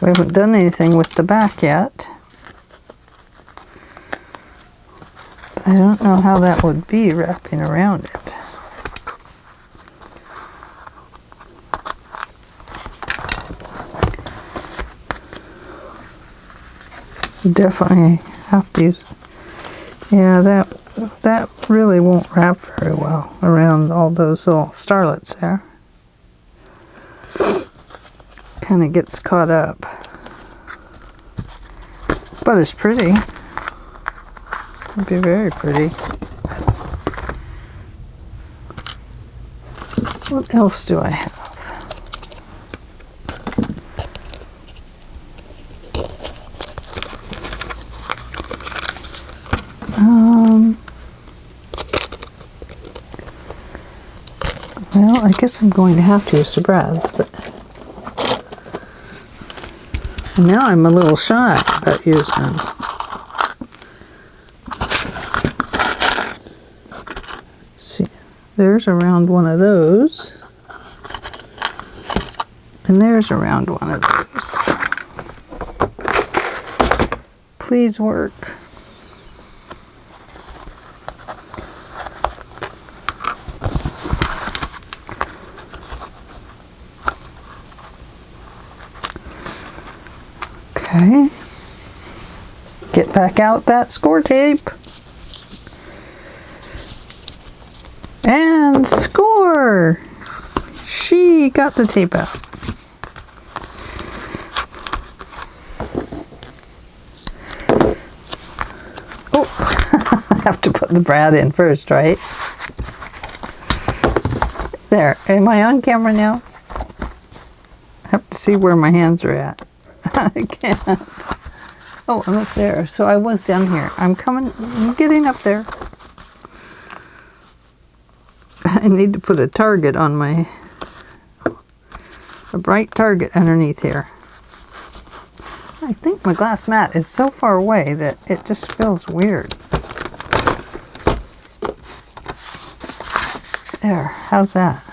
We haven't done anything with the back yet. I don't know how that would be wrapping around it. Definitely have to use... Yeah, that really won't wrap very well around all those little starlets there. Kind of gets caught up. But it's pretty. It'd be very pretty. What else do I have? Well, I guess I'm going to have to use the brads, but now I'm a little shy about using them. See, there's around one of those, and there's around one of those. Please work. Okay, get back out that score tape. And score! She got the tape out. Oh, I have to put the brad in first, right? There, am I on camera now? I have to see where my hands are at. I can't. Oh, I'm up there. So I was down here. I'm getting up there. I need to put a target on a bright target underneath here. I think my glass mat is so far away that it just feels weird. There, how's that?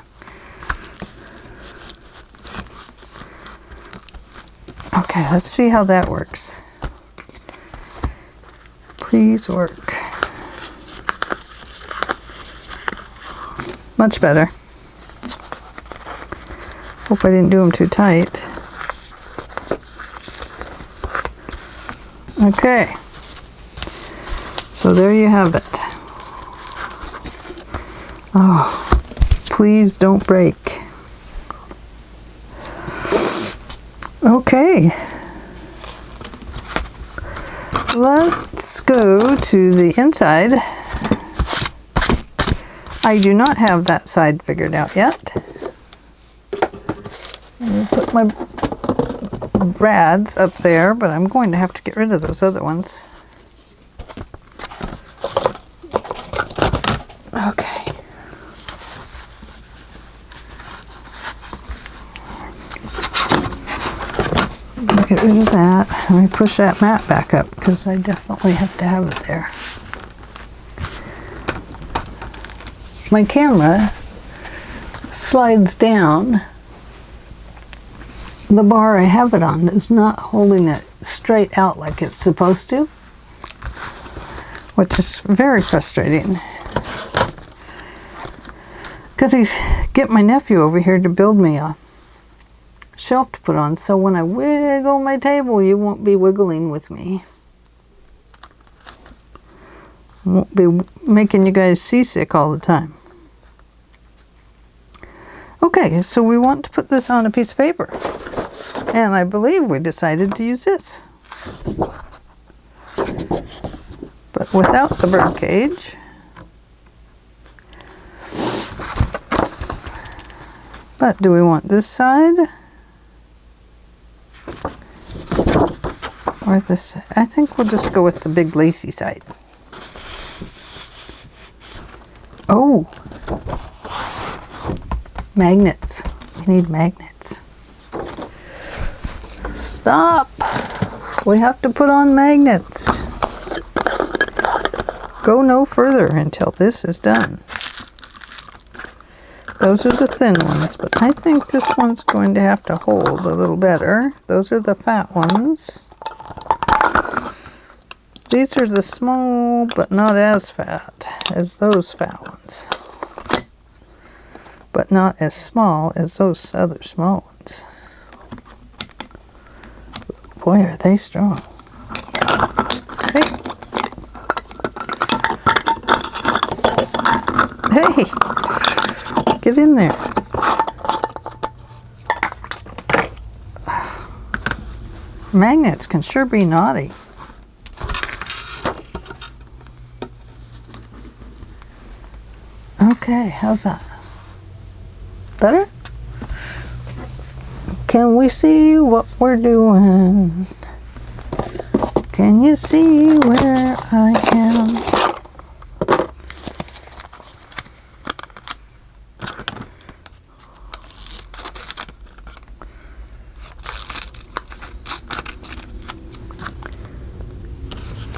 Okay, let's see how that works. Please work. Much better. Hope I didn't do them too tight. Okay. So there you have it. Oh, please don't break. Okay. Let's go to the inside. I do not have that side figured out yet. Let me put my brads up there, but I'm going to have to get rid of those other ones. Okay. Get rid of that. Let me push that mat back up because I definitely have to have it there. My camera slides down. The bar I have it on is not holding it straight out like it's supposed to, which is very frustrating. Got to get my nephew over here to build me a shelf to put on, so when I wiggle my table, you won't be wiggling with me. I won't be making you guys seasick all the time. Okay, so we want to put this on a piece of paper. And I believe we decided to use this. But without the bird cage. But do we want this side? Or this? I think we'll just go with the big lacy side. Oh! Magnets. We need magnets. Stop! We have to put on magnets. Go no further until this is done. Those are the thin ones, but I think this one's going to have to hold a little better. Those are the fat ones. These are the small, but not as fat as those fat ones. But not as small as those other small ones. Boy, are they strong. Hey. Hey! Get in there. Magnets can sure be naughty. Okay, how's that? Better? Can we see what we're doing? Can you see where I am?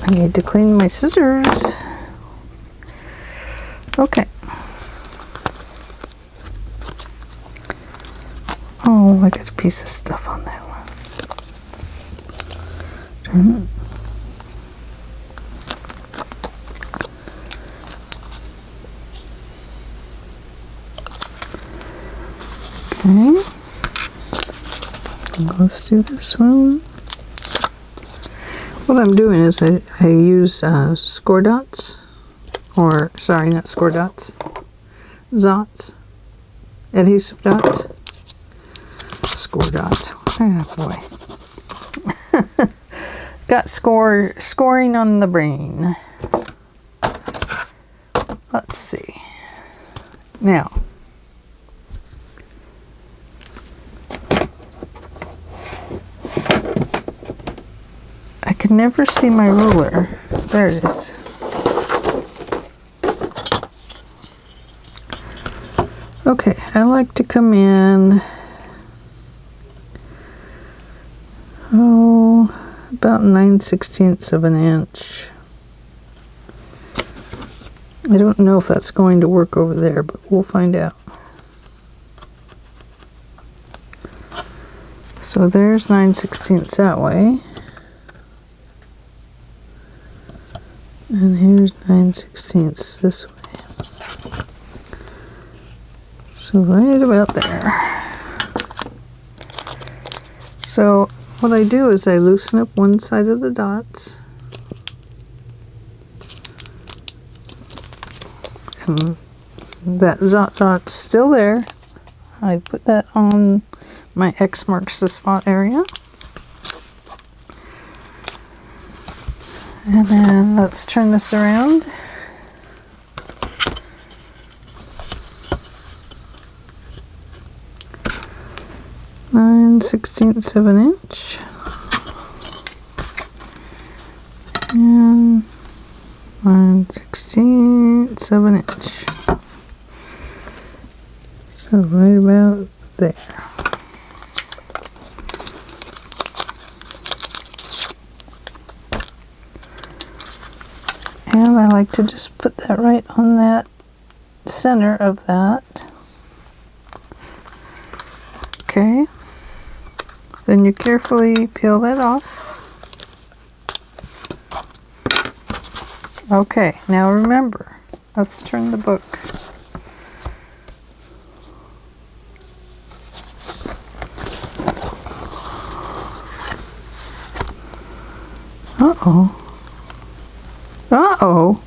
I need to clean my scissors. Okay. Oh, I got a piece of stuff on that one. Okay. Let's do this one. What I'm doing is I use score dots, or sorry, not score dots, Zots, adhesive dots. Score dots. Oh boy. Got scoring on the brain. Let's see. Now, I can never see my ruler. There it is. Okay, I like to come in about 9/16 of an inch. I don't know if that's going to work over there, but we'll find out. So there's 9/16 that way. And here's 9/16 this way. So right about there. So what I do is I loosen up one side of the dots. And that dot's still there. I put that on my X marks the spot area. And then let's turn this around. Nine 16th of an inch. And 9/16 of an inch. So right about there. And I like to just put that right on that center of that. Okay. Then you carefully peel that off. Okay, now remember, let's turn the book. Uh-oh. Uh-oh.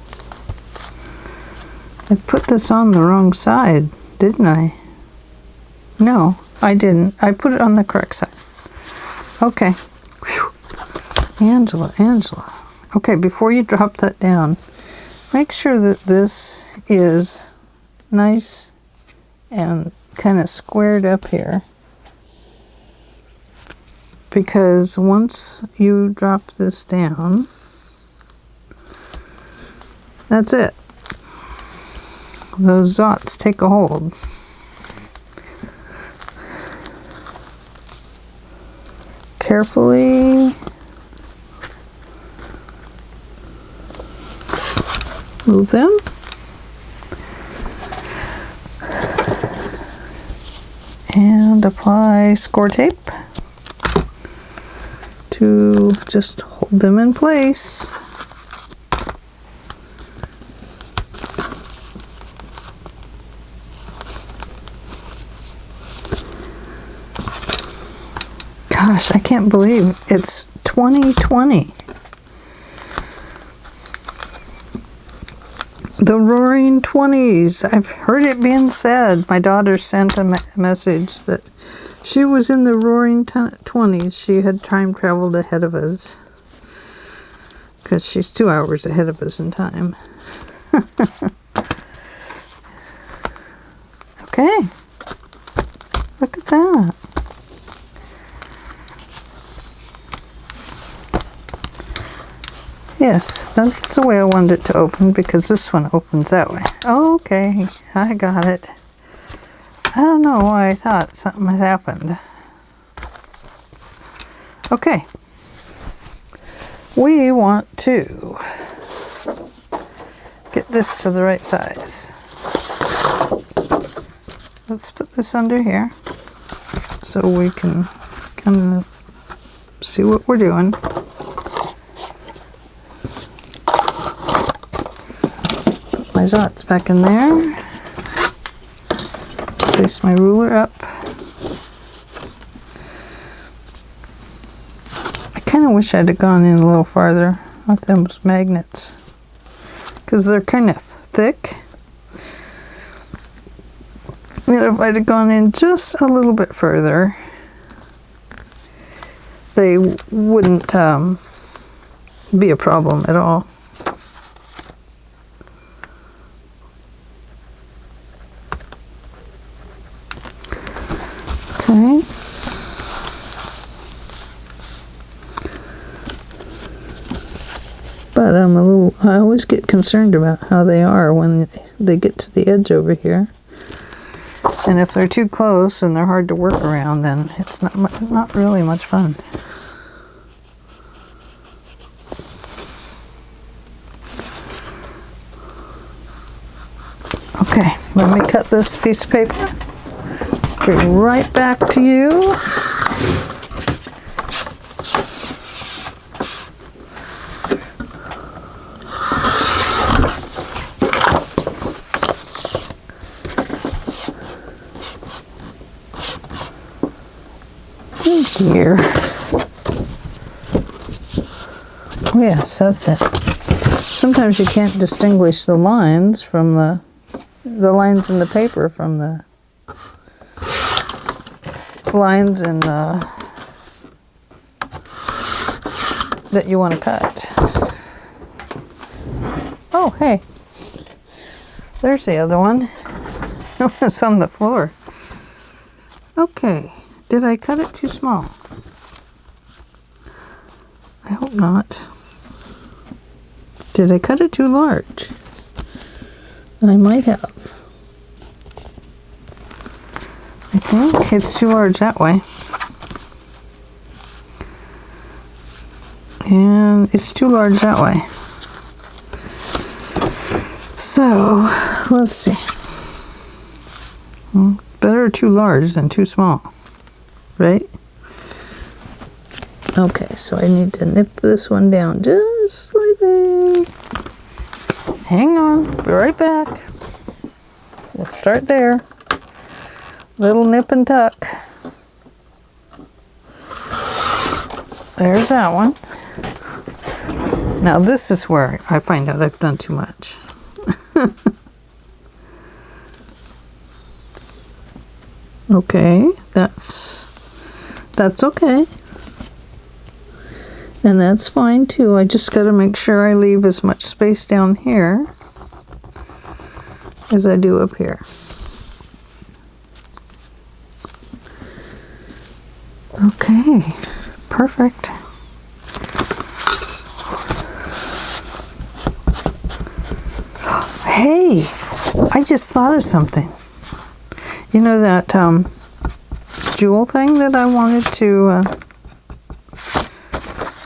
I put this on the wrong side, didn't I? No, I didn't. I put it on the correct side. Okay. Whew. Angela. Okay, before you drop that down, make sure that this is nice and kind of squared up here. Because once you drop this down, that's it. Those dots take a hold. Carefully move them. And apply score tape to just hold them in place. Gosh, I can't believe it's 2020. The Roaring 20s. I've heard it being said. My daughter sent a message that she was in the Roaring 20s. She had time traveled ahead of us. Because she's 2 hours ahead of us in time. Okay. Look at that. Yes, that's the way I wanted it to open because this one opens that way. Okay, I got it. I don't know why I thought something had happened. Okay. We want to get this to the right size. Let's put this under here so we can kind of see what we're doing. My dots back in there. Place my ruler up. I kind of wish I'd have gone in a little farther with those magnets because they're kind of thick. And if I'd have gone in just a little bit further, they wouldn't be a problem at all. Okay. But I always get concerned about how they are when they get to the edge over here. And if they're too close and they're hard to work around, then it's not really much fun. Okay, let me cut this piece of paper. Be right back to you. Here. Oh yes, that's it. Sometimes you can't distinguish the lines from the lines in the paper from the lines in that you want to cut. Oh, hey. There's the other one. It's on the floor. Okay. Did I cut it too small? I hope not. Did I cut it too large? I might have. I think it's too large that way. And it's too large that way. So, let's see. Well, better too large than too small. Right? Okay, so I need to nip this one down just slightly. Hang on, be right back. We'll start there. Little nip and tuck. There's that one. Now this is where I find out I've done too much. Okay, that's okay. And that's fine too. I just got to make sure I leave as much space down here as I do up here. Okay, perfect. Hey, I just thought of something. You know that jewel thing that I wanted to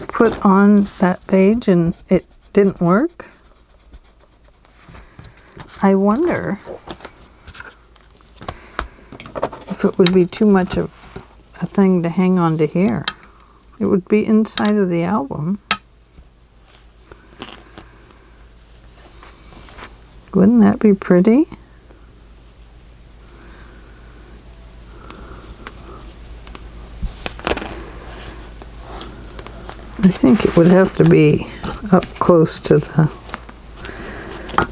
put on that page and it didn't work? I wonder if it would be too much of a thing to hang on to here. It would be inside of the album. Wouldn't that be pretty? I think it would have to be up close to the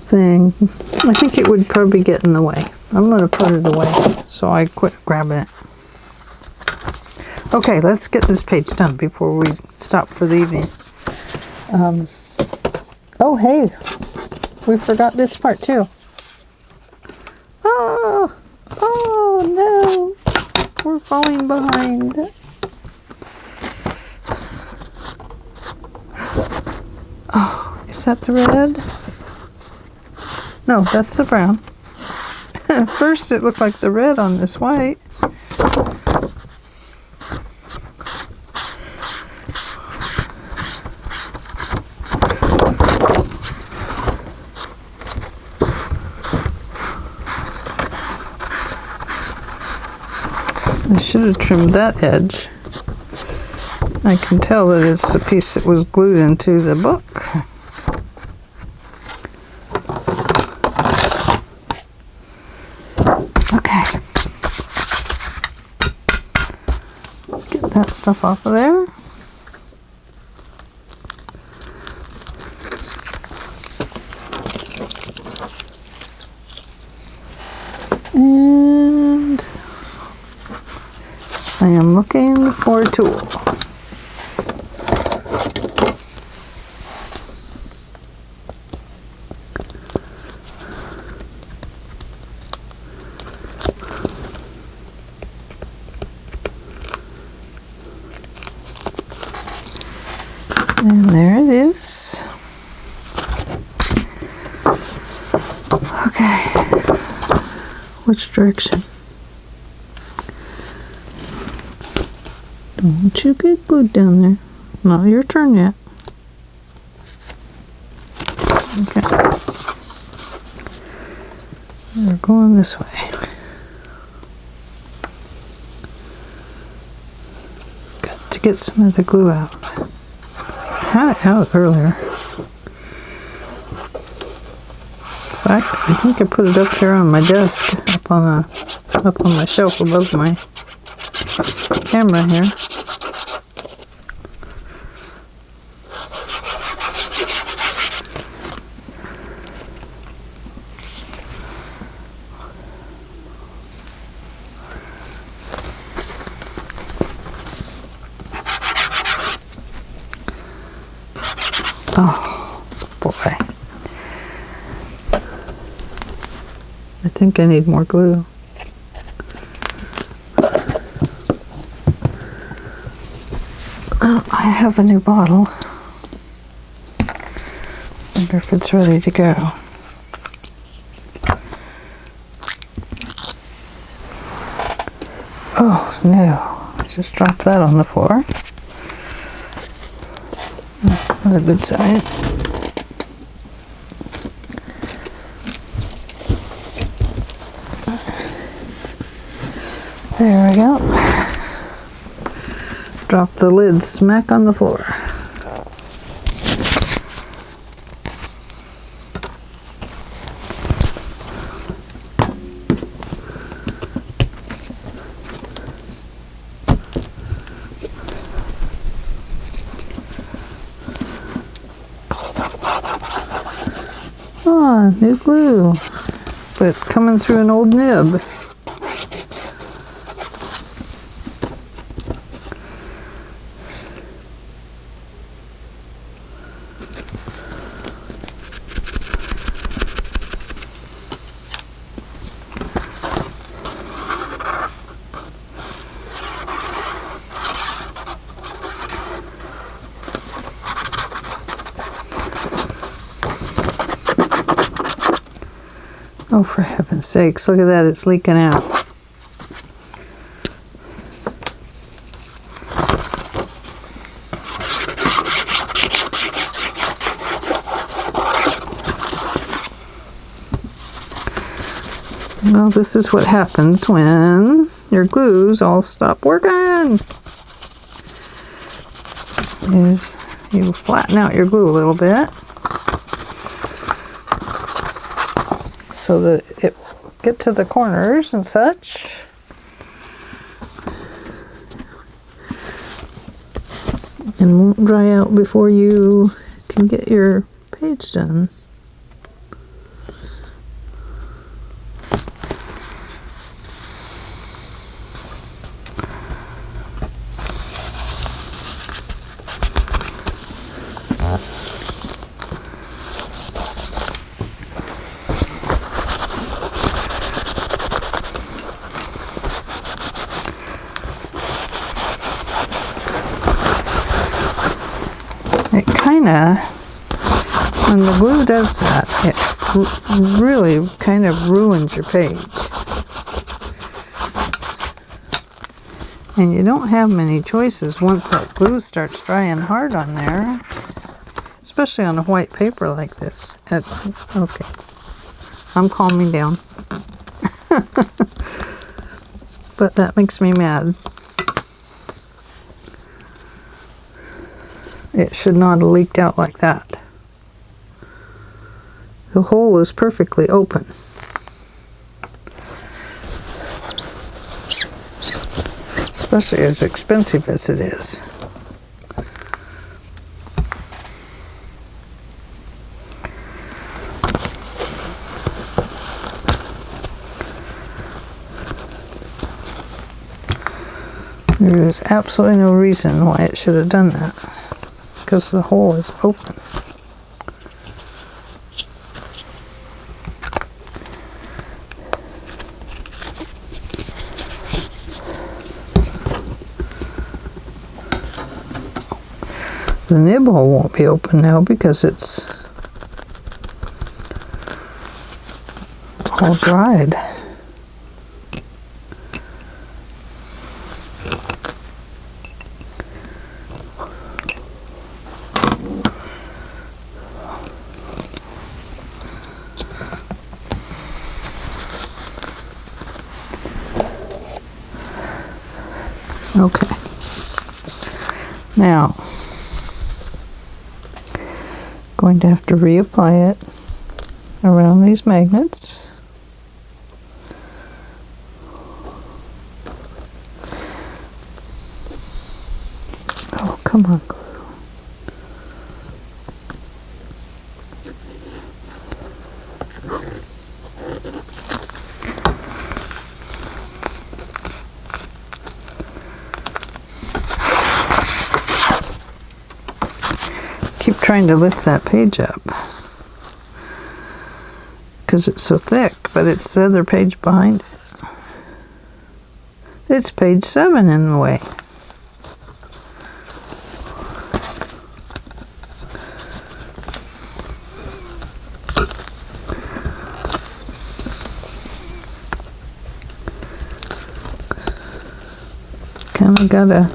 thing. I think it would probably get in the way. I'm going to put it away so I quit grabbing it. Okay, let's get this page done before we stop for the evening. Oh, hey, we forgot this part too. Oh no, we're falling behind. Oh, is that the red? No, that's the brown. At first it looked like the red on this white. I should have trimmed that edge. I can tell that it's a piece that was glued into the book. Okay. Get that stuff off of there. And I am looking for a tool. And there it is. Okay. Which direction? Don't you get glued down there. Not your turn yet. Okay. We're going this way. Got to get some of the glue out. Had it out earlier. In fact, I think I put it up here on my desk, up on my shelf above my camera here. Oh, boy. I think I need more glue. Well, I have a new bottle. Wonder if it's ready to go. Oh, no. I just dropped that on the floor. Not a good sign. There we go. Drop the lid smack on the floor. Ah, new glue, but coming through an old nib. Oh, for heaven's sakes, look at that, it's leaking out. Well, this is what happens when your glues all stop working. Is you flatten out your glue a little bit, so that it will get to the corners and such. And won't dry out before you can get your page done. It kind of, when the glue does that, it really kind of ruins your page. And you don't have many choices once that glue starts drying hard on there, especially on a white paper like this. Okay, I'm calming down. But that makes me mad. It should not have leaked out like that. The hole is perfectly open. Especially as expensive as it is. There is absolutely no reason why it should have done that, because the hole is open. The nib hole won't be open now because it's all dried. Okay. Now, going to have to reapply it around these magnets. Oh, come on, glue. Keep trying to lift that page up because it's so thick, but it's the other page behind it. It's page 7 in the way. Kind of gotta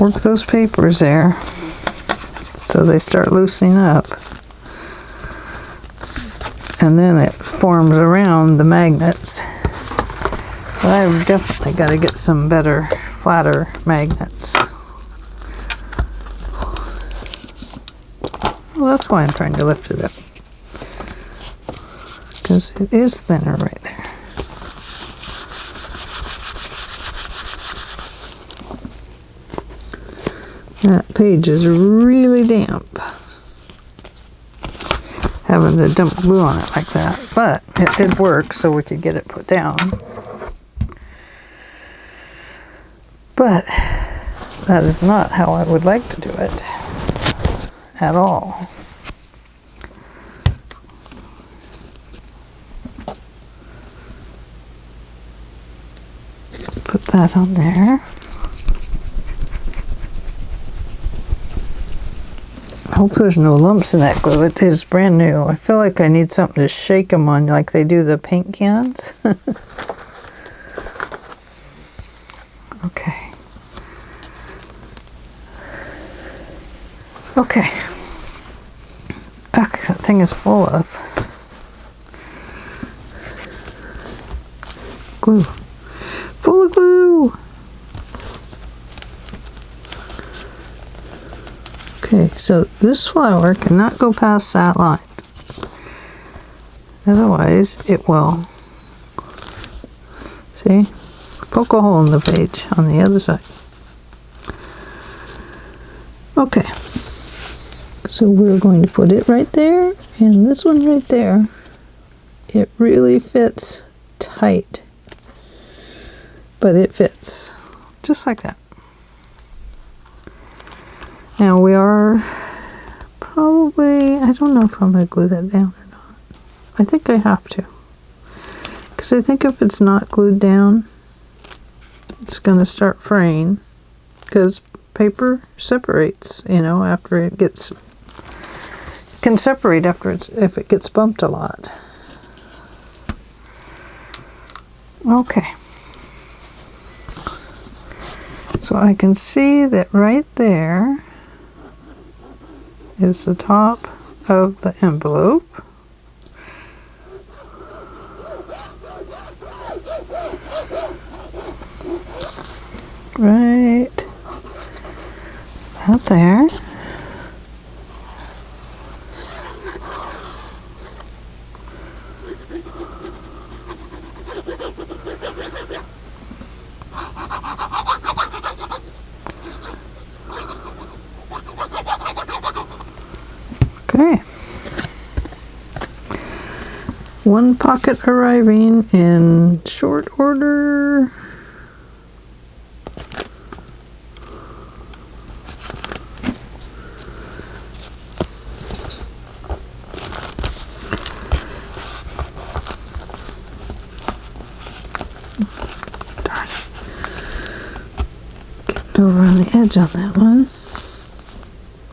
work those papers there so they start loosening up, and then it forms around the magnets. But I've definitely got to get some better, flatter magnets. Well, that's why I'm trying to lift it up, because it is thinner right there. That page is really damp, having to dump glue on it like that, but it did work so we could get it put down. But that is not how I would like to do it at all. Put that on there. I hope there's no lumps in that glue. It is brand new. I feel like I need something to shake them on like they do the paint cans. Okay. Okay. Ugh, that thing is full of glue. Full of glue! Okay, so this flower cannot go past that line. Otherwise, it will, see, poke a hole in the page on the other side. Okay, so we're going to put it right there, and this one right there. It really fits tight, but it fits just like that. Now we are probably, I don't know if I'm going to glue that down or not. I think I have to. Because I think if it's not glued down, it's going to start fraying. Because paper separates, you know, after it gets, it can separate after if it gets bumped a lot. Okay. So I can see that right there is the top of the envelope. Right out there. Okay. One pocket arriving in short order. Darn. Getting over on the edge on that one.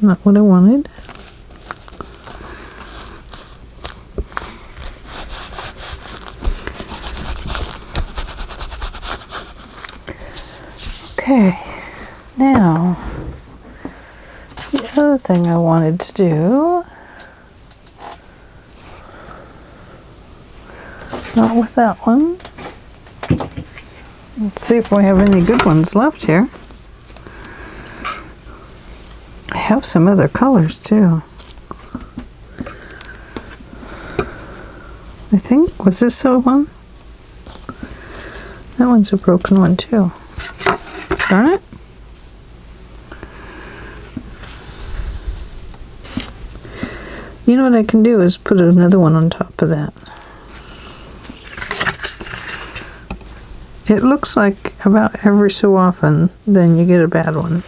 Not what I wanted. Okay, now the other thing I wanted to do, not with that one, Let's see if we have any good ones left here. I have some other colors too. I think, was this the one? That one's a broken one too. Darn it. You know what I can do is put another one on top of that. It looks like about every so often then you get a bad one.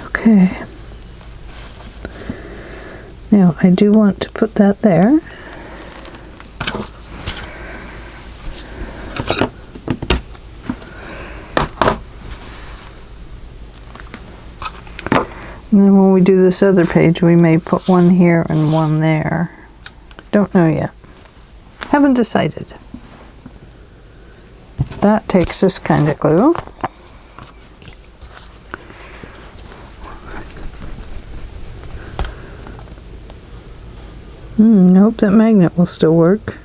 Okay. Now I do want to put that there. And then when we do this other page, we may put one here and one there. Don't know yet. Haven't decided. That takes this kind of glue. I hope that magnet will still work.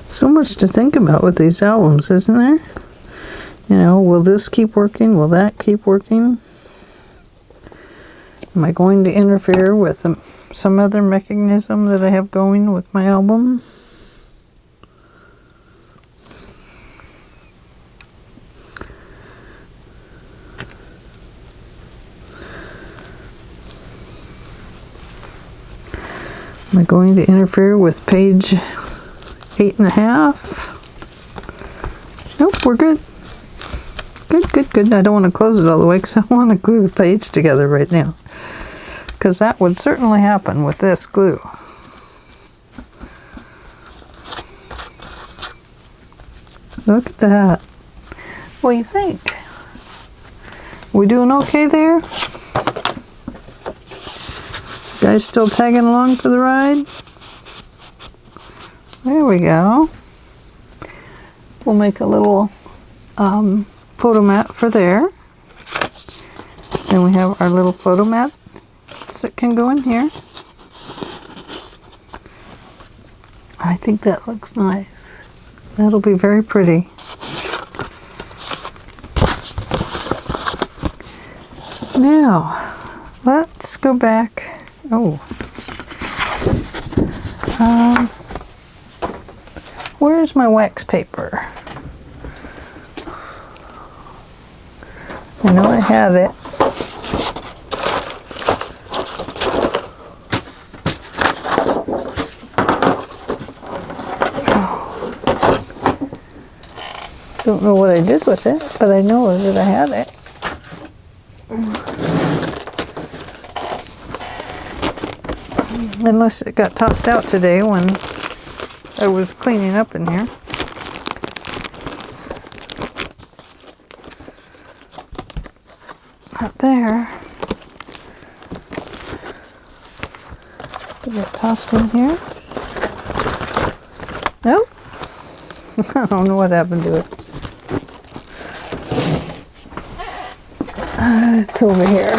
So much to think about with these albums, isn't there? You know, will this keep working? Will that keep working? Am I going to interfere with some other mechanism that I have going with my album? Am I going to interfere with page 8.5? Nope, we're good. Good. I don't want to close it all the way because I want to glue the page together right now. Because that would certainly happen with this glue. Look at that. What do you think? We doing okay there? Guys still tagging along for the ride? There we go. We'll make a little photo mat for there. Then we have our little photo mat that can go in here. I think that looks nice. That'll be very pretty. Now, let's go back. Where's my wax paper? I know I had it. Don't know what I did with it, but I know that I had it. Unless it got tossed out today when I was cleaning up in here. Not there. Did it tossed in here? Nope. I don't know what happened to it. It's over here.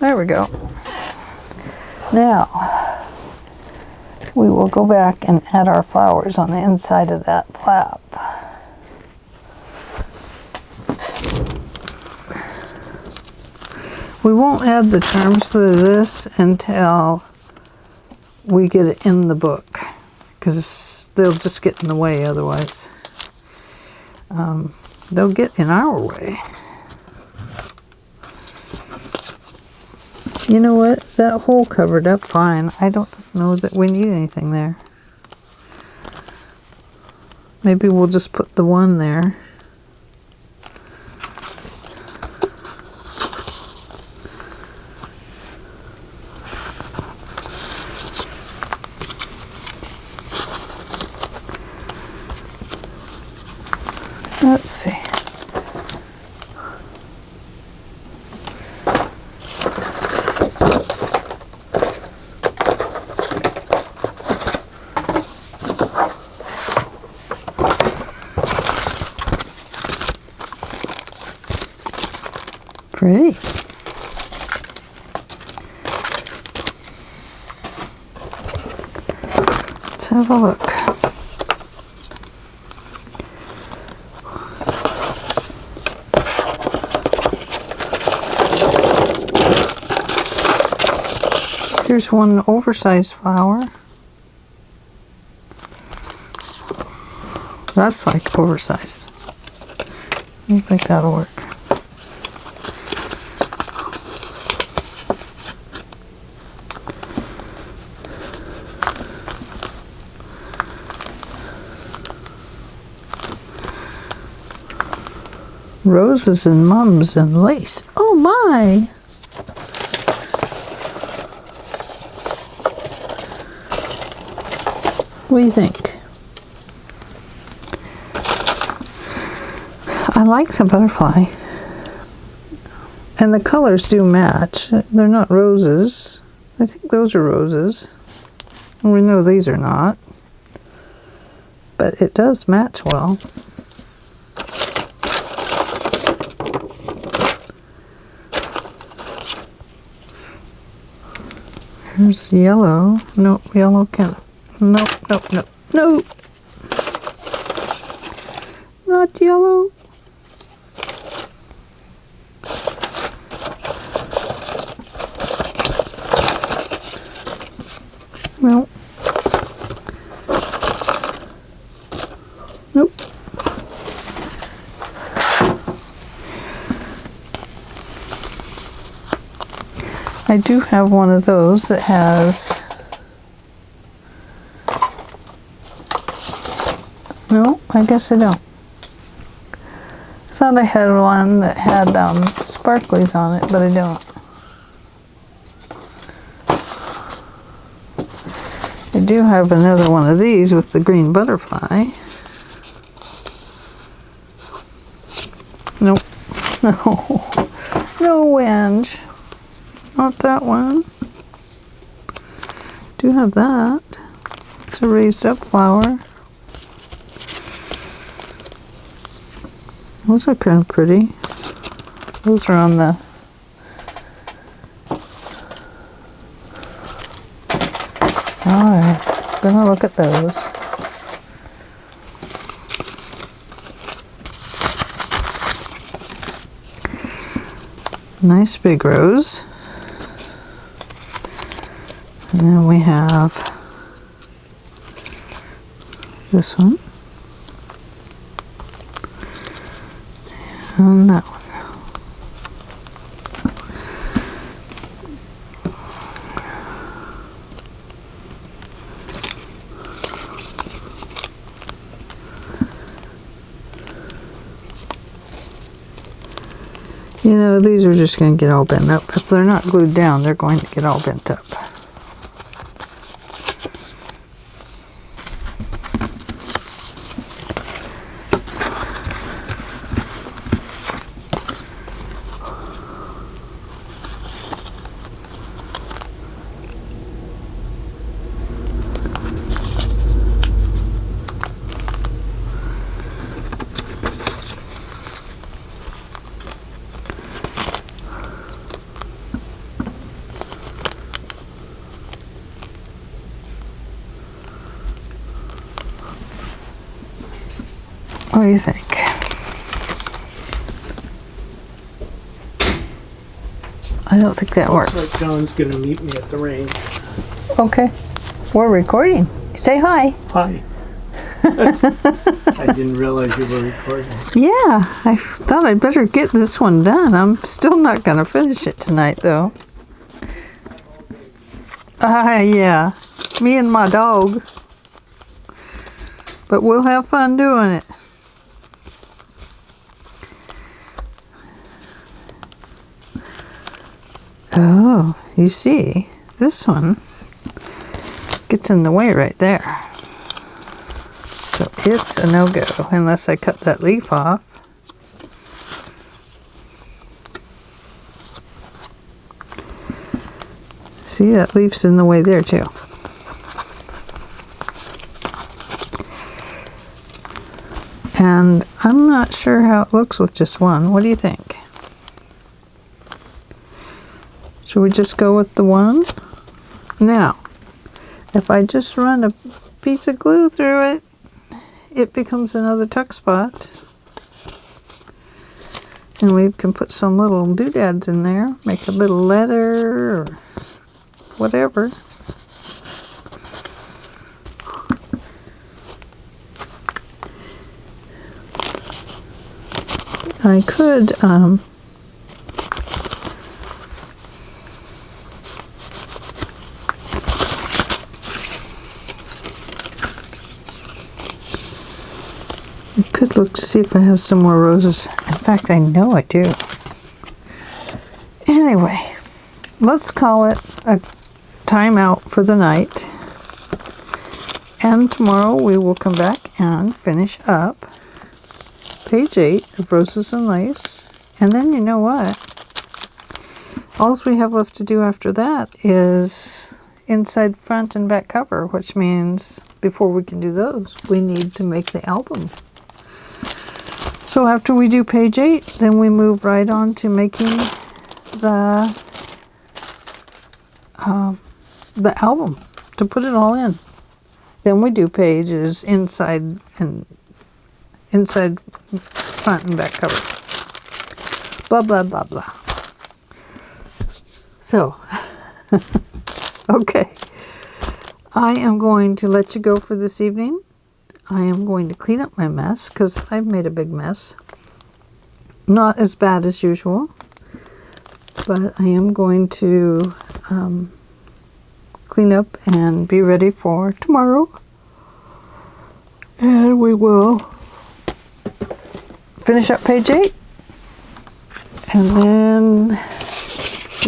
There we go. Now, we will go back and add our flowers on the inside of that flap. We won't add the charms to this until we get it in the book, because they'll just get in the way otherwise. They'll get in our way. You know what? That hole covered up fine. I don't know that we need anything there. Maybe we'll just put the one there. Let's see. Pretty. Let's have a look. Here's one oversized flower. That's like oversized. I don't think that'll work. Roses and mums and lace. Oh my! What do you think? I like the butterfly. And the colors do match. They're not roses. I think those are roses. We know these are not. But it does match well. Here's yellow. Nope, yellow can't. Nope, nope, nope, nope. Not yellow. Nope. Nope. I do have one of those that has, no, I guess I don't. I thought I had one that had sparklies on it, but I don't. I do have another one of these with the green butterfly. Nope. No. No, Wenge. Not that one. Do have that. It's a raised up flower. Those are kind of pretty. Those are on the alright, gonna look at those. Nice big rose. And then we have this one. And that one. You know, these are just going to get all bent up. If they're not glued down, they're going to get all bent up. What do you think? I don't think that works. Looks like John's gonna meet me at the range. Okay. We're recording. Say hi. Hi. I didn't realize you were recording. Yeah, I thought I'd better get this one done. I'm still not going to finish it tonight, though. Yeah. Me and my dog. But we'll have fun doing it. Oh, you see, this one gets in the way right there. So it's a no-go unless I cut that leaf off. See, that leaf's in the way there too. And I'm not sure how it looks with just one. What do you think? Should we just go with the one? Now, if I just run a piece of glue through it, it becomes another tuck spot. And we can put some little doodads in there, make a little letter or whatever. I could look to see if I have some more roses. In fact, I know I do. Anyway, let's call it a timeout for the night. And tomorrow we will come back and finish up page 8 of Roses and Lace. And then you know what? All we have left to do after that is inside front and back cover, which means before we can do those, we need to make the album. So after we do page 8, then we move right on to making the album, to put it all in. Then we do pages inside front and back cover. Blah, blah, blah, blah. So, okay. I am going to let you go for this evening. I am going to clean up my mess because I've made a big mess. Not as bad as usual, but I am going to clean up and be ready for tomorrow. And we will finish up page 8. And then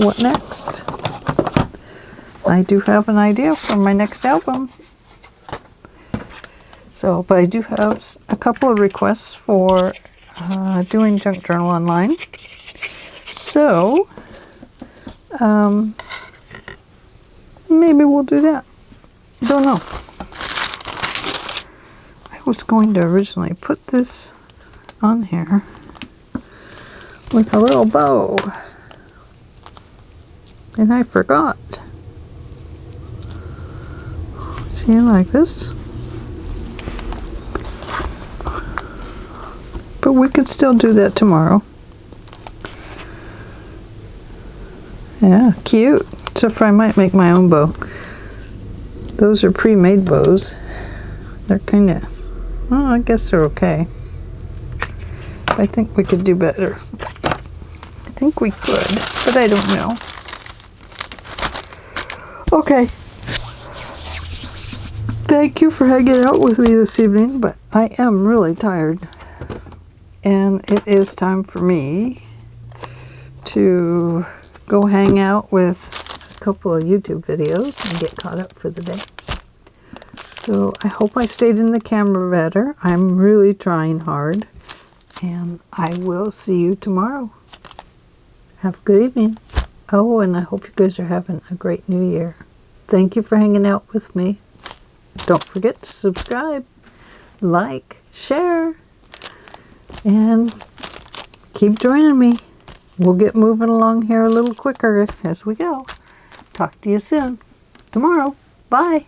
what next? I do have an idea for my next album. So, but I do have a couple of requests for doing junk journal online. So, maybe we'll do that. Don't know. I was going to originally put this on here with a little bow, and I forgot. See, like this. But we could still do that tomorrow. Yeah, cute. Except for I might make my own bow. Those are pre-made bows. They're kind of, well, I guess they're okay. I think we could do better. I think we could, but I don't know. Okay. Thank you for hanging out with me this evening, but I am really tired. And it is time for me to go hang out with a couple of YouTube videos and get caught up for the day. So I hope I stayed in the camera better. I'm really trying hard. And I will see you tomorrow. Have a good evening. Oh, and I hope you guys are having a great new year. Thank you for hanging out with me. Don't forget to subscribe, like, share, and keep joining me. We'll get moving along here a little quicker as we go. Talk to you soon. Tomorrow. Bye.